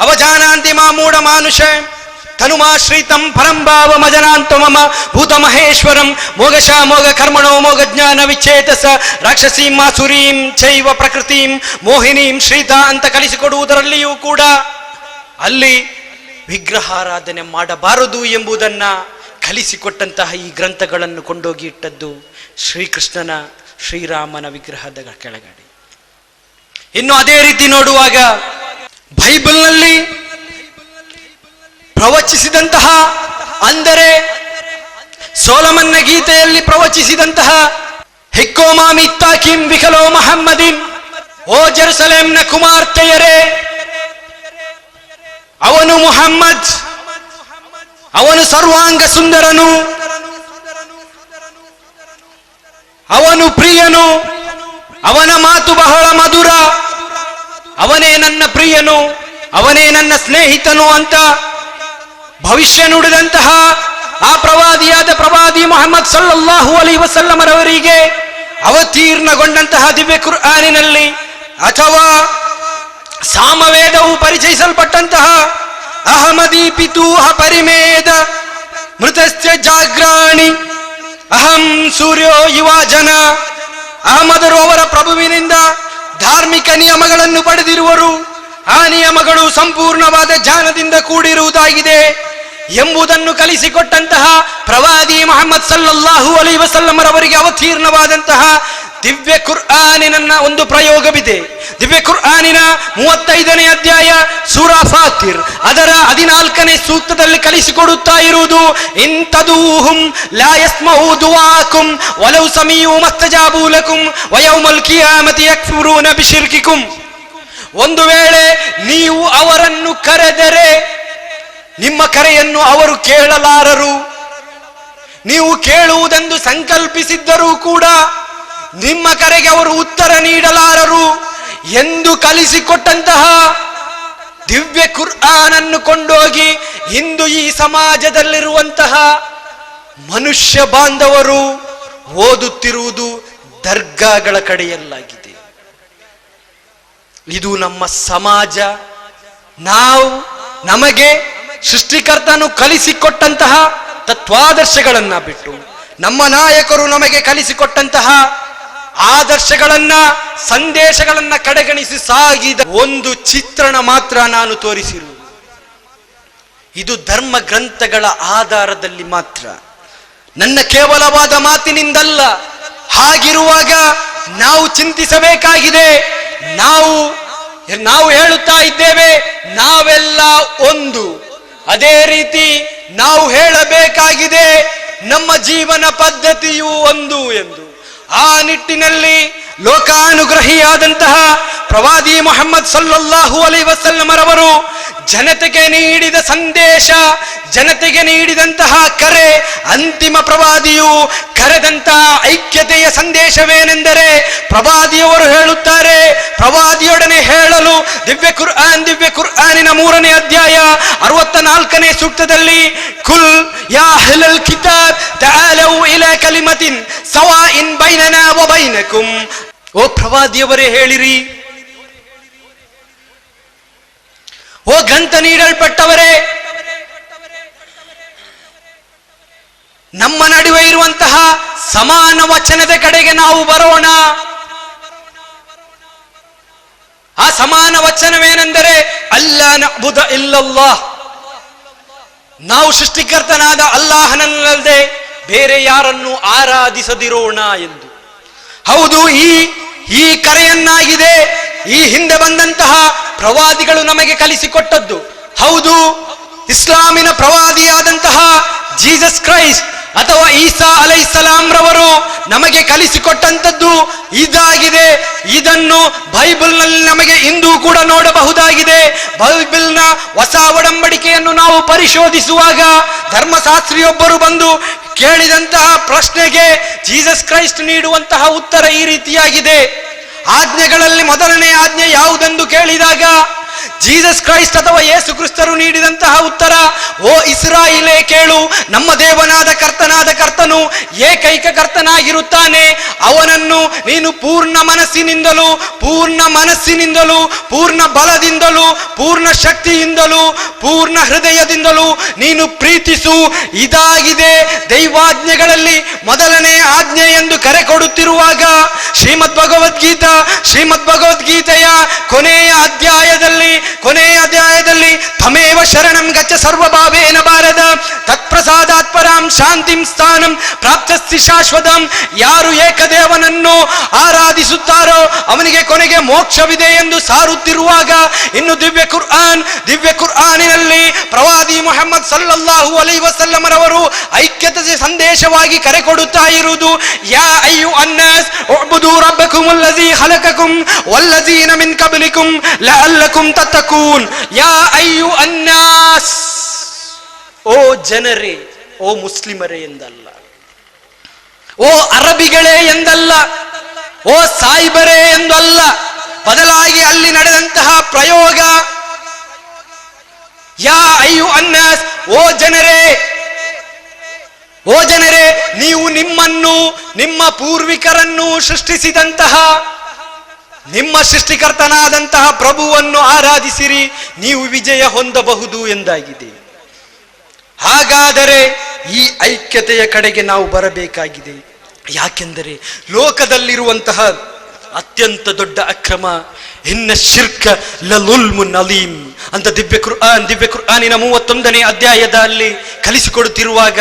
ಅವಜಾನಾಂತಿ ಮಾಮೂಢ ಮಾನುಷ ತನುಮಾಶ್ರಿತಂ ಪರಂಭಾವ ಮಜನಾಂತ ಮಮ ಭೂತ ಮಹೇಶ್ವರಂ ಮೋಗಶ ಮೋಗ ಕರ್ಮಣೋ ಮೋಗ ಜ್ಞಾನ ವಿಚ್ಛೇದಸ ರಾಕ್ಷಸೀಂ ಮಾಸುರೀಂ ಚೈವ ಪ್ರಕೃತಿಂ ಮೋಹಿನೀಂ ಶ್ರೀತ ಅಂತ ಕಲಿಸಿಕೊಡುವುದರಲ್ಲಿಯೂ ಕೂಡ ಅಲ್ಲಿ ವಿಗ್ರಹಾರಾಧನೆ ಮಾಡಬಾರದು ಎಂಬುದನ್ನ ಕಲಿಸಿಕೊಟ್ಟಂತಹ ಈ ಗ್ರಂಥಗಳನ್ನು ಕೊಂಡೋಗಿ ಇಟ್ಟದ್ದು ಶ್ರೀಕೃಷ್ಣನ ಶ್ರೀರಾಮನ ವಿಗ್ರಹದ ಕೆಳಗಡೆ. ಇನ್ನು ಅದೇ ರೀತಿ ನೋಡುವಾಗ ಬೈಬಲ್ನಲ್ಲಿ ಪ್ರವಚಿಸಿದಂತಹ, ಅಂದರೆ ಸೋಲಮನ್ನ ಗೀತೆಯಲ್ಲಿ ಪ್ರವಚಿಸಿದಂತಹ ಹಿಕ್ಕೋಮಾಮಿ ತಾಕಿಂ ವಿಕಲೋ ಮಹಮ್ಮದಿನ್, ಓ ಜೆರುಸಲೇಂನ ಕುಮಾರ್ತೆಯರೇ, ಅವನು ಮುಹಮ್ಮದ್, ಅವನು ಸರ್ವಾಂಗ ಸುಂದರನು, ಅವನು ಪ್ರಿಯನು, ಅವನ ಮಾತು ಬಹಳ ಮಧುರ, ಅವನೇ ನನ್ನ ಪ್ರಿಯನು, ಅವನೇ ನನ್ನ ಸ್ನೇಹಿತನು ಅಂತ ಭವಿಷ್ಯ ನುಡಿದಂತಹ ಆ ಪ್ರವಾದಿ ಮುಹಮ್ಮದ್ ಸಲ್ಲಲ್ಲಾಹು ಅಲೈಹಿ ವಸಲ್ಲಮರವರಿಗೆ ಅವತೀರ್ಣಗೊಂಡಂತಹ ದಿವ್ಯ ಕುರ್ಆನಿನಲ್ಲಿ ಅಥವಾ ಸಾಮವೇದವು ಪರಿಚಯಿಸಲ್ಪಟ್ಟಂತಹ ಅಹಮದಿ ಪಿತೂಹ ಪರಿಮೇದ ಮೃತಸ್ಯ ಜಾಗ್ರಾಣಿ ಅಹಂ ಸೂರ್ಯೋ ಯುವ ಜನ, ಅಹಮದರು ಅವರ ಪ್ರಭುವಿನಿಂದ ಧಾರ್ಮಿಕ ನಿಯಮಗಳನ್ನು ಪಡೆದಿರುವರು, ಆ ನಿಯಮಗಳು ಸಂಪೂರ್ಣವಾದ ಜ್ಞಾನದಿಂದ ಕೂಡಿರುವುದಾಗಿದೆ ಎಂಬುದನ್ನು ಕಲಿಸಿಕೊಟ್ಟಂತಹ ಪ್ರವಾದಿ ಮುಹಮ್ಮದ್ ಸಲ್ಲಲ್ಲಾಹು ಅಲೈಹಿ ವಸಲ್ಲಮರವರಿಗೆ ಅವತೀರ್ಣವಾದಂತಹ ದಿವ್ಯ ಕುರ್ಆನಿನ ಒಂದು ಪ್ರಯೋಗವಿದೆ. ದಿವ್ಯ ಕುರ್ಆನಿನ 35ನೇ ಅಧ್ಯಾಯ ಸೂರಾ ಫಾತಿರ್ ಅದರ 14ನೇ ಸೂಕ್ತದಲ್ಲಿ ಕಲಿಸಿಕೊಡುತ್ತಾ ಇರುವುದು, ಇಂತದೂಹುಂ ಲಾ ಯಸ್ಮಊ ದುಆಕುಂ ವಲೌ ಸಮೀഉ ಮಸ್ತಜಾಬೂ ಲಕುಂ ವಯೌಮಲ್ ಕಿಯಾಮತಿ ಯಕ್ಫುರೂನ ಬಿಶಿರ್ಕಿಕುಂ. ಒಂದು ವೇಳೆ ನೀವು ಅವರನ್ನು ಕರೆದರೆ ನಿಮ್ಮ ಕರೆಯನ್ನು ಅವರು ಕೇಳಲಾರರು, ನೀವು ಕೇಳುವುದೆಂದು ಸಂಕಲ್ಪಿಸಿದ್ದರೂ ಕೂಡ ನಿಮ್ಮ ಕರೆಗೆ ಅವರು ಉತ್ತರ ನೀಡಲಾರರು ಎಂದು ಕಲಿಸಿಕೊಟ್ಟಂತಹ ದಿವ್ಯ ಕುರ್ಆನನ್ನು ಕೊಂಡೋಗಿ ಇಂದು ಈ ಸಮಾಜದಲ್ಲಿರುವಂತಹ ಮನುಷ್ಯ ಬಾಂಧವರು ಓದುತ್ತಿರುವುದು ದರ್ಗಾಗಳ ಕಡೆಯಲ್ಲಾಗಿದೆ. ಇದು ನಮ್ಮ ಸಮಾಜ. ನಮಗೆ ಸೃಷ್ಟಿಕರ್ತನು ಕಲಿಸಿಕೊಟ್ಟಂತಹ ತತ್ವಾದರ್ಶಗಳನ್ನ ಬಿಟ್ಟು, ನಮ್ಮ ನಾಯಕರು ನಮಗೆ ಕಲಿಸಿಕೊಟ್ಟಂತಹ ಆದರ್ಶಗಳನ್ನ, ಸಂದೇಶಗಳನ್ನ ಕಡೆಗಣಿಸಿ ಸಾಗಿದ ಒಂದು ಚಿತ್ರಣ ಮಾತ್ರ ನಾನು ತೋರಿಸಿರುವುದು. ಇದು ಧರ್ಮ ಗ್ರಂಥಗಳ ಆಧಾರದಲ್ಲಿ ಮಾತ್ರ, ನನ್ನ ಕೇವಲವಾದ ಮಾತಿನಿಂದಲ್ಲ. ಹಾಗಿರುವಾಗ ನಾವು ಚಿಂತಿಸಬೇಕಾಗಿದೆ. ನಾವು ಹೇಳುತ್ತಾ ಇದ್ದೇವೆ ನಾವೆಲ್ಲ ಒಂದು. ಅದೇ ರೀತಿ ನಾವು ಹೇಳಬೇಕಾಗಿದೆ ನಮ್ಮ ಜೀವನ ಪದ್ಧತಿಯು ಒಂದು ಎಂದು. ಆ ನಿಟ್ಟಿನಲ್ಲಿ ಲೋಕಾನುಗ್ರಹಿಯಾದಂತಹ ಪ್ರವಾದಿ ಮುಹಮ್ಮದ್ ಸಲ್ಲಲ್ಲಾಹು ಅಲೈಹಿ ವಸಲ್ಲಮರವರು ಜನತೆಗೆ ನೀಡಿದ ಸಂದೇಶ, ಜನತೆಗೆ ನೀಡಿದಂತಹ ಕರೆ, ಅಂತಿಮ ಪ್ರವಾದಿಯು ಕರೆದಂತಹ ಐಕ್ಯತೆಯ ಸಂದೇಶವೇನೆಂದರೆ, ಪ್ರವಾದಿಯವರು ಹೇಳುತ್ತಾರೆ, ಪ್ರವಾದಿಯೊಡನೆ ಹೇಳಲು ದಿವ್ಯ ಕುರ್ಆನಿನ 3ನೇ ಅಧ್ಯಾಯ 64ನೇ ಸೂಕ್ತದಲ್ಲಿ, ಕುಲ್ ಯಾ ಅಹ್ಲಲ್ ಕಿತಾಬ್ ತಆಲೌ ಇಲಾ ಕಲಿಮತಿನ್ ಸವಾಇನ್ ಬೈನನಾ ವ ಬೈನಕುಂ. ಓ ಪ್ರವಾದಿಯವರೇ ಹೇಳಿರಿ, ಓ ಗ್ರಂಥ ನೀಡಲ್ಪಟ್ಟವರೇ, ನಮ್ಮ ನಡುವೆ ಇರುವಂತಹ ಸಮಾನ ವಚನದ ಕಡೆಗೆ ನಾವು ಬರೋಣ. ಆ ಸಮಾನ ವಚನವೇನೆಂದರೆ ಅಲ್ಲಾ ನಅಬುದ ಇಲ್ಲಲ್ಲಾಹ್, ನಾವು ಸೃಷ್ಟಿಕರ್ತನಾದ ಅಲ್ಲಾಹನನ್ನಲ್ಲದೆ ಬೇರೆ ಯಾರನ್ನು ಆರಾಧಿಸದಿರೋಣ ಎಂದು. ಹೌದು, ಈ ಕರೆಯನ್ನಾಗಿದೆ ಈ ಹಿಂದೆ ಬಂದಂತಹ ಪ್ರವಾದಿಗಳು ನಮಗೆ ಕಲಿಸಿಕೊಟ್ಟದ್ದು. ಹೌದು, ಇಸ್ಲಾಮಿನ ಪ್ರವಾದಿಯಾದಂತಹ ಜೀಸಸ್ ಕ್ರೈಸ್ಟ್ ಅಥವಾ ಈಸಾ ಅಲೈಹಿಸ್ಸಲಾಂ ರವರು ನಮಗೆ ಕಲಿಸಿಕೊಟ್ಟಂತದ್ದು ಇದಾಗಿದೆ. ಇದನ್ನು ಬೈಬಲ್ನಲ್ಲಿ ನಮಗೆ ಇಂದು ಕೂಡ ನೋಡಬಹುದಾಗಿದೆ. ಬೈಬಲ್ನ ಹೊಸ ಒಡಂಬಡಿಕೆಯನ್ನು ನಾವು ಪರಿಶೋಧಿಸುವಾಗ ಧರ್ಮಶಾಸ್ತ್ರಿಯೊಬ್ಬರು ಬಂದು ಕೇಳಿದಂತಹ ಪ್ರಶ್ನೆಗೆ ಜೀಸಸ್ ಕ್ರೈಸ್ಟ್ ನೀಡುವಂತಹ ಉತ್ತರ ಈ ರೀತಿಯಾಗಿದೆ. ಆಜ್ಞೆಗಳಲ್ಲಿ ಮೊದಲನೇ ಆಜ್ಞೆ ಯಾವುದೆಂದು ಕೇಳಿದಾಗ ಜೀಸಸ್ ಕ್ರೈಸ್ಟ್ ಅಥವಾ ಯೇಸು ಕ್ರಿಸ್ತರು ನೀಡಿದಂತಹ ಉತ್ತರ, ಓ ಇಸ್ರಾಯೇಲೇ ಕೇಳು, ನಮ್ಮ ದೇವನಾದ ಕರ್ತನು ಏಕೈಕ ಕರ್ತನಾಗಿರುತ್ತಾನೆ. ಅವನನ್ನು ನೀನು ಪೂರ್ಣ ಮನಸ್ಸಿನಿಂದಲೂ ಪೂರ್ಣ ಬಲದಿಂದಲೂ ಪೂರ್ಣ ಶಕ್ತಿಯಿಂದಲೂ ಪೂರ್ಣ ಹೃದಯದಿಂದಲೂ ನೀನು ಪ್ರೀತಿಸು. ಇದಾಗಿದೆ ದೈವಾಜ್ಞೆಗಳಲ್ಲಿ ಮೊದಲನೇ ಆಜ್ಞೆ ಎಂದು ಕರೆ ಕೊಡುತ್ತಿರುವಾಗ ಶ್ರೀಮದ್ ಭಗವದ್ಗೀತೆಯ ಕೊನೆಯ ಅಧ್ಯಾಯದಲ್ಲಿ ತಮೇವ ಶರಣಂ ಗಚ್ಚ ಸರ್ವಭಾವೇನ ಭಾರತ ತತ್ಪ್ರಸಾದಾತ್ ಪರಾಂ ಶಾಂತಿಂ ಸ್ಥಾನಂ ಪ್ರಾಪ್ತಸ್ತಿ ಶಾಶ್ವತಂ. ಯಾರು ಏಕದೇವನನ್ನು ಆರಾಧಿಸುತ್ತಾರೋ ಅವನಿಗೆ ಕೊನೆಗೆ ಮೋಕ್ಷವಿದೆ ಎಂದು ಸಾರುತ್ತಿರುವಾಗ, ಇನ್ನು ದಿವ್ಯ ಕುರ್ಆನಿನಲ್ಲಿ ಪ್ರವಾದಿ ಮುಹಮ್ಮದ್ ಸಲ್ಲಲ್ಲಾಹು ಅಲೈಹಿ ವಸಲ್ಲಮರವರು ಐಕ್ಯತೆಯ ಸಂದೇಶವಾಗಿ ಕರೆ ಕೊಡುತ್ತಾ ಇರುವುದು, ಯಾ ಅಯ್ಯುಹನ್ನಾಸ್ ಉಅ್ಬುದು ರಬ್ಬಕುಮುಲ್ಲಜೀ ಖಲಕಕುಂ ವಲ್ಲಜೀನ ಮಿನ್ ಕಬ್ಲಿಕುಂ ಲಅಲ್ಲಕುಂ ತತ್ತಕೂನ್. ಯಾ ಅಯ್ಯುಹನ್ನಾಸ್, ಓ ಜನರೇ, ಓ ಮುಸ್ಲಿಮರೇ ಎಂದಲ್ಲ, ಓ ಅರಬಿಗಳೇ ಎಂದಲ್ಲ, ಓ ಸಾಯಿಬರೇ ಎಂದಲ್ಲ. ಬದಲಾಗಿ ಅಲ್ಲಿ ನಡೆದಂತಹ ಪ್ರಯೋಗ ಯಾ ಅಯ್ಯುಹನ್ನಾಸ್, ಓ ಜನರೇ, ನೀವು ನಿಮ್ಮನ್ನು ನಿಮ್ಮ ಪೂರ್ವಿಕರನ್ನು ಸೃಷ್ಟಿಸಿದಂತಹ ನಿಮ್ಮ ಸೃಷ್ಟಿಕರ್ತನಾದಂತಹ ಪ್ರಭುವನ್ನು ಆರಾಧಿಸಿರಿ, ನೀವು ವಿಜಯ ಹೊಂದಬಹುದು ಎಂದಾಗಿದೆ. ಹಾಗಾದರೆ ಈ ಐಕ್ಯತೆಯ ಕಡೆಗೆ ನಾವು ಬರಬೇಕಾಗಿದೆ. ಯಾಕೆಂದರೆ ಲೋಕದಲ್ಲಿರುವಂತಹ ಅತ್ಯಂತ ದೊಡ್ಡ ಅಕ್ರಮ ಇನ್ನ ಶಿರ್ಕ ಲಲುಲ್ಮುನ್ ಅಲೀಮ್ ಅಂತ ದಿವ್ಯ ಕುರ್ಆನಿನ 31ನೇ ಅಧ್ಯಾಯದಲ್ಲಿ ಕಲಿಸಿಕೊಡುತ್ತಿರುವಾಗ,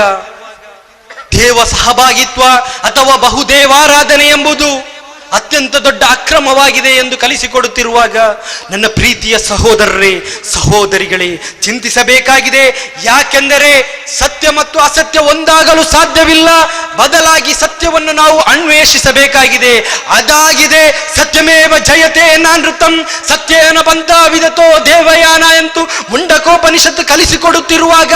ದೇವ ಸಹಭಾಗಿತ್ವ ಅಥವಾ ಬಹುದೇವಾರಾಧನೆ ಎಂಬುದು ಅತ್ಯಂತ ದೊಡ್ಡ ಅಕ್ರಮವಾಗಿದೆ ಎಂದು ಕಲಿಸಿಕೊಡುತ್ತಿರುವಾಗ ನನ್ನ ಪ್ರೀತಿಯ ಸಹೋದರರೇ, ಸಹೋದರಿಗಳೇ, ಚಿಂತಿಸಬೇಕಾಗಿದೆ. ಯಾಕೆಂದರೆ ಸತ್ಯ ಮತ್ತು ಅಸತ್ಯ ಒಂದಾಗಲು ಸಾಧ್ಯವಿಲ್ಲ. ಬದಲಾಗಿ ಸತ್ಯವನ್ನು ನಾವು ಅನ್ವೇಷಿಸಬೇಕಾಗಿದೆ. ಅದಾಗಿದೆ ಸತ್ಯಮೇವ ಜಯತೆ ನಾನೃತಂ ಸತ್ಯೇನ ಬಂತ ವಿದತೋ ದೇವಯಾನ ಎಂದು ಮುಂಡಕೋಪನಿಷತ್ತು ಕಲಿಸಿಕೊಡುತ್ತಿರುವಾಗ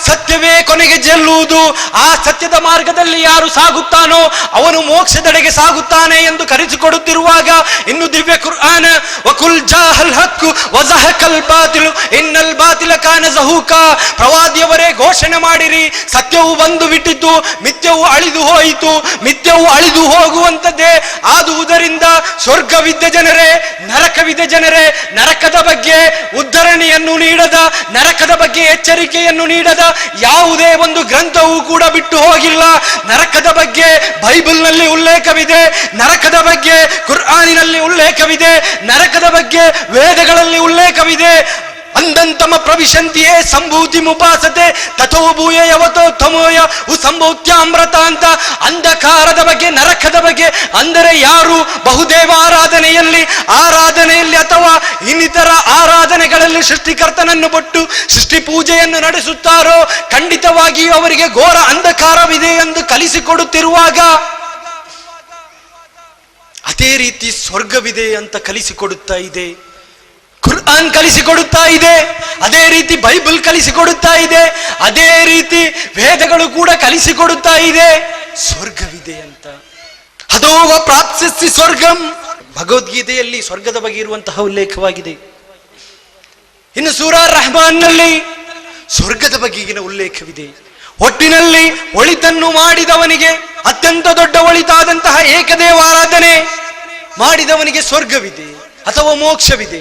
ಸತ್ಯವೇ ಕೊನೆಗೆ ಗೆಲ್ಲುವುದು. ಆ ಸತ್ಯದ ಮಾರ್ಗದಲ್ಲಿ ಯಾರು ಸಾಗುತ್ತಾನೋ ಅವನು ಮೋಕ್ಷದೆಡೆಗೆ ಸಾಗುತ್ತಾನೆ ಎಂದು ಕರೆಸಿಕೊಡುತ್ತಿರುವಾಗ ಇನ್ನು ದಿವ್ಯ ಕುರ್ಆನ್ ವಕುಲ್ ಜಾಹಲ್ ಹಕ್ಕು ವಜಹಕಲ್ ಬಾತಿಲು ಇನ್ನಲ್ ಬಾತಿಲ ಕಾನ ಜಹೂಕ, ಪ್ರವಾದಿಯವರೇ ಘೋಷಣೆ ಮಾಡಿರಿ, ಸತ್ಯವು ಬಂದು ಬಿಟ್ಟಿದ್ದು, ಮಿಥ್ಯವು ಅಳಿದು ಹೋಯಿತು. ಮಿಥ್ಯವು ಅಳಿದು ಹೋಗುವಂತದ್ದೇ ಆದುದರಿಂದ ಸ್ವರ್ಗವಿದ್ದ ಜನರೇ, ನರಕವಿದ್ದ ಜನರೇ, ನರಕದ ಬಗ್ಗೆ ಉದ್ಧರಣೆಯನ್ನು ನೀಡದ, ನರಕದ ಬಗ್ಗೆ ಎಚ್ಚರಿಕೆಯನ್ನು ನೀಡದ ಯಾವುದೇ ಒಂದು ಗ್ರಂಥವೂ ಕೂಡ ಬಿಟ್ಟು ಹೋಗಿಲ್ಲ. ನರಕದ ಬಗ್ಗೆ ಬೈಬಲ್ನಲ್ಲಿ ಉಲ್ಲೇಖವಿದೆ, ನರಕದ ಬಗ್ಗೆ ಕುರ್ಆನಿನಲ್ಲಿ ಉಲ್ಲೇಖವಿದೆ, ನರಕದ ಬಗ್ಗೆ ವೇದಗಳಲ್ಲಿ ಉಲ್ಲೇಖವಿದೆ. ಅಂದಂತಮ ಪ್ರವಿಶಂತಿಯೇ ಸಂಭೂತಿ ಮುಪಾಸತೆ ತಥೋ ಭೂಯ ಯವತೋ ತಮೋಯ ಉಸಂಭೂತ್ಯಾಮೃತ ಅಂತ ಅಂಧಕಾರದ ಬಗ್ಗೆ, ನರಕದ ಬಗ್ಗೆ ಅಂದರೆ ಯಾರು ಬಹುದೇವ ಆರಾಧನೆಯಲ್ಲಿ ಅಥವಾ ಇನ್ನಿತರ ಆರಾಧನೆಗಳಲ್ಲಿ ಸೃಷ್ಟಿಕರ್ತನನ್ನು ಬಿಟ್ಟು ಸೃಷ್ಟಿ ಪೂಜೆಯನ್ನು ನಡೆಸುತ್ತಾರೋ ಖಂಡಿತವಾಗಿಯೂ ಅವರಿಗೆ ಘೋರ ಅಂಧಕಾರವಿದೆ ಎಂದು ಕಲಿಸಿಕೊಡುತ್ತಿರುವಾಗ ಅದೇ ರೀತಿ ಸ್ವರ್ಗವಿದೆ ಅಂತ ಕಲಿಸಿಕೊಡುತ್ತಾ ಇದೆ. ಕುರ್ಆನ್ ಕಲಿಸಿಕೊಡುತ್ತಾ ಇದೆ, ಅದೇ ರೀತಿ ಬೈಬಲ್ ಕಲಿಸಿಕೊಡುತ್ತಾ ಇದೆ, ಅದೇ ರೀತಿ ವೇದಗಳು ಕೂಡ ಕಲಿಸಿಕೊಡುತ್ತಾ ಇದೆ ಸ್ವರ್ಗವಿದೆ ಅಂತ. ಅದೋವ ಪ್ರಾಪ್ಸ್ಯಸಿ ಸ್ವರ್ಗಂ, ಭಗವದ್ಗೀತೆಯಲ್ಲಿ ಸ್ವರ್ಗದ ಬಗ್ಗೆ ಇರುವಂತಹ ಉಲ್ಲೇಖವಾಗಿದೆ. ಇನ್ನು ಸೂರಾ ರಹಮಾನ್ನಲ್ಲಿ ಸ್ವರ್ಗದ ಬಗೆಗಿನ ಉಲ್ಲೇಖವಿದೆ. ಒಟ್ಟಿನಲ್ಲಿ ಒಳಿತನ್ನು ಮಾಡಿದವನಿಗೆ ಅತ್ಯಂತ ದೊಡ್ಡ ಒಳಿತಾದಂತಹ ಏಕದೇವ ಆರಾಧನೆ ಮಾಡಿದವನಿಗೆ ಸ್ವರ್ಗವಿದೆ ಅಥವಾ ಮೋಕ್ಷವಿದೆ.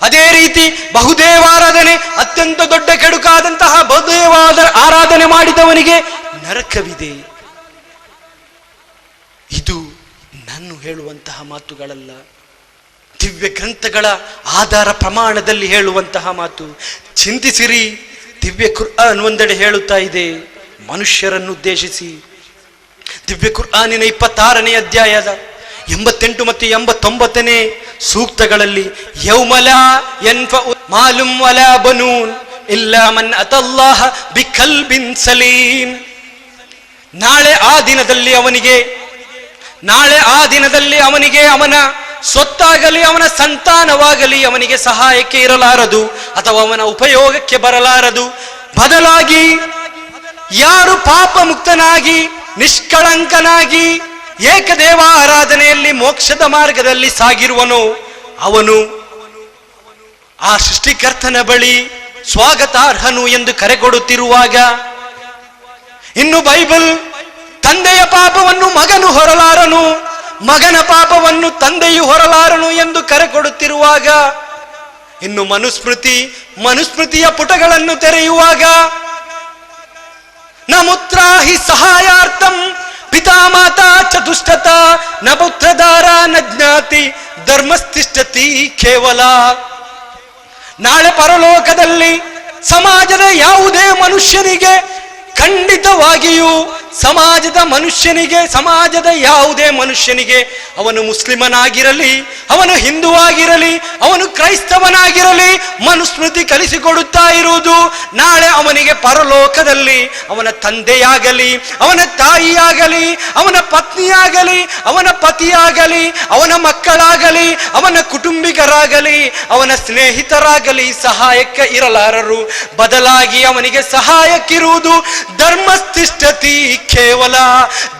ಅದೇ ರೀತಿ ಬಹುದೇವಾರಾಧನೆ ಅತ್ಯಂತ ದೊಡ್ಡ ಕೆಡುಕಾದಂತಹ ಬಹುದೇವ ಆರಾಧನೆ ಮಾಡಿದವನಿಗೆ ನರಕವಿದೆ. ಇದು ನಾನು ಹೇಳುವಂತಹ ಮಾತುಗಳಲ್ಲ, ದಿವ್ಯ ಗ್ರಂಥಗಳ ಆಧಾರ ಪ್ರಮಾಣದಲ್ಲಿ ಹೇಳುವಂತಹ ಮಾತು. ಚಿಂತಿಸಿರಿ, ದಿವ್ಯ ಕುರ್ಆನ್ ಒಂದೆಡೆ ಹೇಳುತ್ತಾ ಇದೆ ಮನುಷ್ಯರನ್ನು ಉದ್ದೇಶಿಸಿ. ದಿವ್ಯ ಕುರ್ಆನಿನ 26ನೇ ಅಧ್ಯಾಯದ 88 ಮತ್ತು 89ನೇ ಸೂಕ್ತಗಳಲ್ಲಿ ಯೌಮಲಾ ಯನ್ಫഉ ಮಾಲುಂ ವಲಾ ಬನೂನ್ ಇಲ್ಲಾ ಮನ್ ಅತಲ್ಲಾಹ ಬಿಕಲ್ಬಿನ್ ಸಲೀಮ್, ನಾಳೆ ಆ ದಿನದಲ್ಲಿ ಅವನಿಗೆ ಅವನ ಸ್ವತ್ತಾಗಲಿ ಅವನ ಸಂತಾನವಾಗಲಿ ಅವನಿಗೆ ಸಹಾಯಕ್ಕೆ ಇರಲಾರದು ಅಥವಾ ಅವನ ಉಪಯೋಗಕ್ಕೆ ಬರಲಾರದು. ಬದಲಾಗಿ ಯಾರು ಪಾಪ ಮುಕ್ತನಾಗಿ ನಿಷ್ಕಳಂಕನಾಗಿ ಏಕದೇವ ಆರಾಧನೆಯಲ್ಲಿ ಮೋಕ್ಷದ ಮಾರ್ಗದಲ್ಲಿ ಸಾಗಿರುವನು ಅವನು ಆ ಸೃಷ್ಟಿಕರ್ತನ ಬಳಿ ಸ್ವಾಗತಾರ್ಹನು ಎಂದು ಕರೆಕೊಡುತ್ತಿರುವಾಗ, ಇನ್ನು ಬೈಬಲ್ ತಂದೆಯ ಪಾಪವನ್ನು ಮಗನು ಹೊರಲಾರನು, ಮಗನ ಪಾಪವನ್ನು ತಂದೆಯು ಹೊರಲಾರನು ಎಂದು ಕರೆಕೊಡುತ್ತಿರುವಾಗ, ಇನ್ನು ಮನುಸ್ಮೃತಿಯ ಪುಟಗಳನ್ನು ತೆರೆಯುವಾಗ ನ ಮುತ್ರಾಹಿ ಸಹಾಯಾರ್ಥಂ ಪಿತಾ ಮಾತಾ ಚತುಷ್ಟತ ನ ಪುತ್ರದಾರ ನ ಜ್ಞಾತಿ ಧರ್ಮಸ್ಥಿಷ್ಠತಿ ಕೇವಲ. ನಾಳೆ ಪರಲೋಕದಲ್ಲಿ ಸಮಾಜದ ಯಾವುದೇ ಮನುಷ್ಯನಿಗೆ ಖಂಡಿತವಾಗಿಯೂ ಸಮಾಜದ ಯಾವುದೇ ಮನುಷ್ಯನಿಗೆ ಅವನು ಮುಸ್ಲಿಮನಾಗಿರಲಿ, ಅವನು ಹಿಂದುವಾಗಿರಲಿ, ಅವನು ಕ್ರೈಸ್ತವನಾಗಿರಲಿ, ಮನುಸ್ಮೃತಿ ಕಲಿಸಿಕೊಡುತ್ತಾ ಇರುವುದು ನಾಳೆ ಅವನಿಗೆ ಪರಲೋಕದಲ್ಲಿ ಅವನ ತಂದೆಯಾಗಲಿ, ಅವನ ತಾಯಿಯಾಗಲಿ, ಅವನ ಪತ್ನಿಯಾಗಲಿ, ಅವನ ಪತಿಯಾಗಲಿ, ಅವನ ಮಕ್ಕಳಾಗಲಿ, ಅವನ ಕುಟುಂಬಿಗರಾಗಲಿ, ಅವನ ಸ್ನೇಹಿತರಾಗಲಿ ಸಹಾಯಕ್ಕೆ ಇರಲಾರರು. ಬದಲಾಗಿ ಅವನಿಗೆ ಸಹಾಯಕ್ಕಿರುವುದು ಧರ್ಮಸ್ಥಿಷ್ಠತಿ ಕೇವಲ,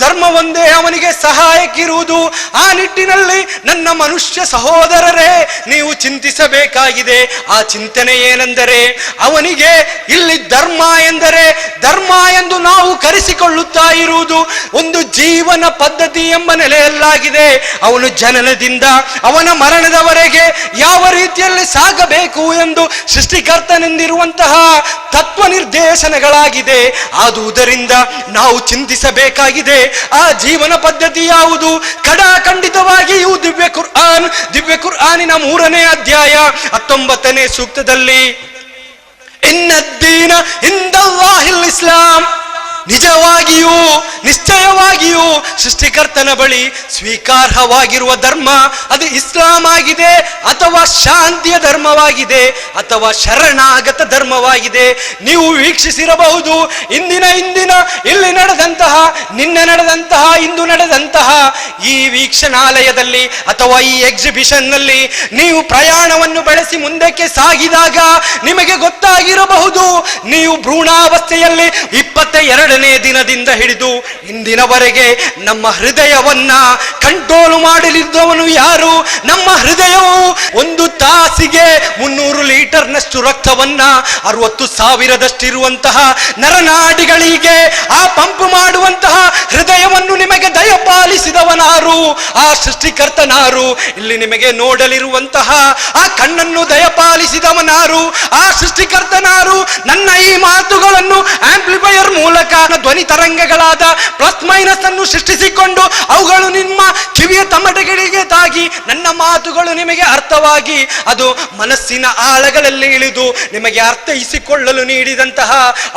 ಧರ್ಮ ಒಂದೇ ಅವನಿಗೆ ಸಹಾಯಕ್ಕಿರುವುದು. ಆ ನಿಟ್ಟಿನಲ್ಲಿ ನನ್ನ ಮನುಷ್ಯ ಸಹೋದರರೇ, ನೀವು ಚಿಂತಿಸಬೇಕಾಗಿದೆ. ಆ ಚಿಂತನೆ ಏನೆಂದರೆ, ಅವನಿಗೆ ಇಲ್ಲಿ ಧರ್ಮ ಎಂದು ನಾವು ಕರೆಸಿಕೊಳ್ಳುತ್ತಾ ಇರುವುದು ಒಂದು ಜೀವನ ಪದ್ಧತಿ ಎಂಬ ನೆಲೆಯಲ್ಲಾಗಿದೆ. ಅವನು ಜನನದಿಂದ ಅವನ ಮರಣದವರೆಗೆ ಯಾವ ರೀತಿಯಲ್ಲಿ ಸಾಗಬೇಕು ಎಂದು ಸೃಷ್ಟಿಕರ್ತನೆಂದಿರುವಂತಹ ತತ್ವ ನಿರ್ದೇಶನಗಳಾಗಿದೆ. ಆದುದರಿಂದ ನಾವು ಚಿಂತಿಸಬೇಕಾಗಿದೆ, ಆ ಜೀವನ ಪದ್ಧತಿ ಯಾವುದು? ಖಂಡಿತವಾಗಿಯೂ ದಿವ್ಯ ಕುರ್ಆನಿನ 3ನೇ ಅಧ್ಯಾಯ 19ನೇ ಸೂಕ್ತದಲ್ಲಿ ಇನ್ನದ್ದೀನ ಇಂದಲ್ಲಾಹಿಲ್ ಇಸ್ಲಾಂ, ನಿಜವಾಗಿಯೂ ನಿಶ್ಚಯವಾಗಿಯೂ ಸೃಷ್ಟಿಕರ್ತನ ಬಳಿ ಸ್ವೀಕಾರಾರ್ಹವಾಗಿರುವ ಧರ್ಮ ಅದು ಇಸ್ಲಾಂ ಆಗಿದೆ, ಅಥವಾ ಶಾಂತಿಯ ಧರ್ಮವಾಗಿದೆ, ಅಥವಾ ಶರಣಾಗತ ಧರ್ಮವಾಗಿದೆ. ನೀವು ವೀಕ್ಷಿಸಿರಬಹುದು, ಇಂದಿನ ಇಲ್ಲಿ ನಡೆದಂತಹ, ನಿನ್ನೆ ನಡೆದಂತಹ, ಇಂದು ನಡೆದಂತಹ ಈ ವೀಕ್ಷಣಾಲಯದಲ್ಲಿ ಅಥವಾ ಈ ಎಕ್ಸಿಬಿಷನ್ ನಲ್ಲಿ ನೀವು ಪ್ರಯಾಣವನ್ನು ಬೆಳೆಸಿ ಮುಂದಕ್ಕೆ ಸಾಗಿದಾಗ ನಿಮಗೆ ಗೊತ್ತಾಗಿರಬಹುದು, ನೀವು ಭ್ರೂಣಾವಸ್ಥೆಯಲ್ಲಿ 22ನೇ ದಿನದಿಂದ ಹಿಡಿದು ಇಂದಿನವರೆಗೆ ನಮ್ಮ ಹೃದಯವನ್ನ ಕಂಟ್ರೋಲ್ ಮಾಡಲಿದ್ದವನು ಯಾರು? ನಮ್ಮ ಹೃದಯವು ಒಂದು ತಾಸಿಗೆ 300 ಲೀಟರ್ನಷ್ಟು ರಕ್ತವನ್ನ 60,000ದಷ್ಟಿರುವಂತಹ ನರನಾಡಿಗಳಿಗೆ ಆ ಪಂಪ್ ಮಾಡುವಂತಹ ಹೃದಯವನ್ನು ನಿಮಗೆ ದಯಪಾಲಿಸಿದವನಾರು? ಆ ಸೃಷ್ಟಿಕರ್ತನಾರು? ಇಲ್ಲಿ ನಿಮಗೆ ನೋಡಲಿರುವಂತಹ ಆ ಕಣ್ಣನ್ನು ದಯಪಾಲಿಸಿದವನಾರು? ಆ ಸೃಷ್ಟಿಕರ್ತನಾರು? ನನ್ನ ಈ ಮಾತುಗಳನ್ನು ಆಂಪ್ಲಿಫೈಯರ್ ಮೂಲಕ ಧ್ವನಿ ತರಂಗಗಳಾದ ಪ್ಲಸ್ ಮೈನಸ್ ಅನ್ನು ಸೃಷ್ಟಿಸಿಕೊಂಡು ಅವುಗಳು ನಿಮ್ಮ ಕಿವಿಯ ತಮಟೆಗಳಿಗೆ ತಾಗಿ ನನ್ನ ಮಾತುಗಳು ನಿಮಗೆ ಅರ್ಥವಾಗಿ ಅದು ಮನಸ್ಸಿನ ಆಳಗಳಲ್ಲಿ ಇಳಿದು ನಿಮಗೆ ಅರ್ಥೈಸಿಕೊಳ್ಳಲು ನೀಡಿದಂತಹ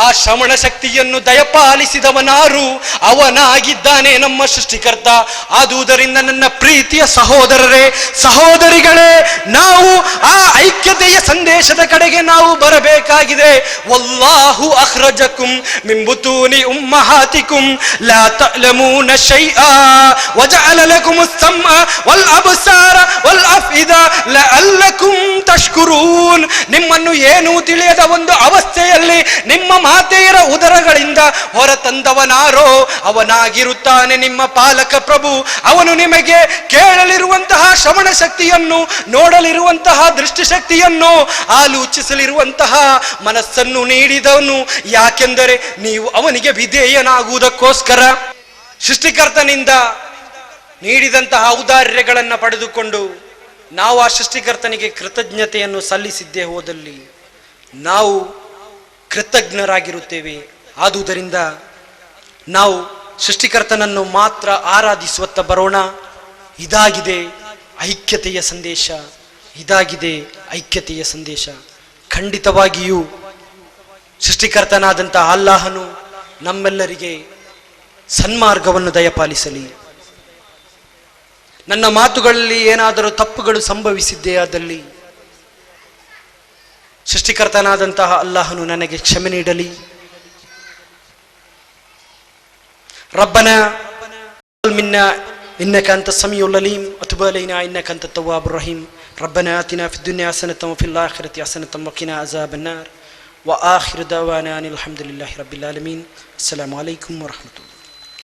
ಆ ಶ್ರವಣ ಶಕ್ತಿಯನ್ನು ದಯಪಾಲಿಸಿದವನಾರು? ಅವನಾಗಿದ್ದಾನೆ ನಮ್ಮ ಸೃಷ್ಟಿಕರ್ತ. ಆದುದರಿಂದ ನನ್ನ ಪ್ರೀತಿಯ ಸಹೋದರರೇ, ಸಹೋದರಿಗಳೇ, ನಾವು ಆ ಐಕ್ಯತೆಯ ಸಂದೇಶದ ಕಡೆಗೆ ನಾವು ಬರಬೇಕಾಗಿದೆ. ವಲ್ಲಾಹು ಅಖ್ರಜಕುಂ ಮಿನ್ ಬುತೂನಿ ಉಮ್ಮಹಾತಿಕುಂ ಲಾ ತಅಲಮೂನ ಶೈಆ ವಜಅಲ ಲಕುಮುಸ್ ಸಮ್ಅ ವಲ್ ಅಬ್ಸಾರ ವಲ್ ಅಫ್ಇದಾ ಲಅಲ್ಲಕುಂ ತಶ್ಕುರೂನ್. ನಿಮ್ಮನ್ನು ಏನೂ ತಿಳಿಯದ ಒಂದು ಅವಸ್ಥೆಯಲ್ಲಿ ನಿಮ್ಮ ಮಾತೆಯರ ಉದರಗಳಿಂದ ಹೊರತಂದವನಾರೋ ಅವನಾಗಿರುತ್ತಾನೆ ನಿಮ್ಮ ಪಾಲಕ ಪ್ರಭು. ಅವನು ನಿಮಗೆ ಕೇಳಲಿರುವಂತಹ ಶ್ರವಣ ಶಕ್ತಿಯನ್ನು, ನೋಡಲಿರುವಂತಹ ದೃಷ್ಟಿಶಕ್ತಿಯನ್ನು, ಆಲೋಚಿಸಲಿರುವಂತಹ ಮನಸ್ಸನ್ನು ನೀಡಿದವನು. ಯಾಕೆಂದರೆ ನೀವು ಅವನಿಗೆ ವಿಧೇಯನಾಗುವುದಕ್ಕೋಸ್ಕರ. ಸೃಷ್ಟಿಕರ್ತನಿಂದ ನೀಡಿದಂತಹ ಔದಾರ್ಯಗಳನ್ನು ಪಡೆದುಕೊಂಡು ನಾವು ಆ ಸೃಷ್ಟಿಕರ್ತನಿಗೆ ಕೃತಜ್ಞತೆಯನ್ನು ಸಲ್ಲಿಸಿದ್ದೇ ಹೋದಲ್ಲಿ ನಾವು ಕೃತಜ್ಞರಾಗಿರುತ್ತೇವೆ. ಆದುದರಿಂದ ನಾವು ಸೃಷ್ಟಿಕರ್ತನನ್ನು ಮಾತ್ರ ಆರಾಧಿಸುವತ್ತ ಬರೋಣ. ಇದಾಗಿದೆ ಐಕ್ಯತೆಯ ಸಂದೇಶ, ಇದಾಗಿದೆ ಐಕ್ಯತೆಯ ಸಂದೇಶ. ಖಂಡಿತವಾಗಿಯೂ ಸೃಷ್ಟಿಕರ್ತನಾದಂತಹ ಅಲ್ಲಾಹನು ನಮ್ಮೆಲ್ಲರಿಗೆ ಸನ್ಮಾರ್ಗವನ್ನು ದಯಪಾಲಿಸಲಿ. ನನ್ನ ಮಾತುಗಳಲ್ಲಿ ಏನಾದರೂ ತಪ್ಪುಗಳು ಸಂಭವಿಸಿದ್ದೇ ಆದಲ್ಲಿ ಸೃಷ್ಟಿಕರ್ತನಾದಂತಹ ಅಲ್ಲಾಹನು ನನಗೆ ಕ್ಷಮೆ ನೀಡಲಿ. ರಬ್ಬನಾ ಮಿನ್ನಾ ಇನ್ನಕ ಅಂತ ಸಮೀಉಲ್ ಅಲೀಮ್ ವತುಬ್ ಅಲೈನಾ ಇನ್ನಕ ಅಂತ ತವ್ವಾಬುರ್ ರಹೀಮ್. ರಬ್ಬನಾ ಆತಿನಾ ಫಿದ್ ದುನ್ಯಾ ಹಸನತನ್ ವಫಿಲ್ ಆಖಿರತಿ ಹಸನತನ್ ವಕಿನಾ ಅಜಾಬನ್ ನಾರ್. ವಆಖಿರು ದಅವಾನಾ ಅನಿಲ್ ಹಮ್ದುಲಿಲ್ಲಾಹಿ ರಬ್ಬಿಲ್ ಆಲಮೀನ್. ಅಸ್ಸಲಾಮು ಅಲೈಕುಂ ವರಹಮತುಲ್ಲಾಹ್.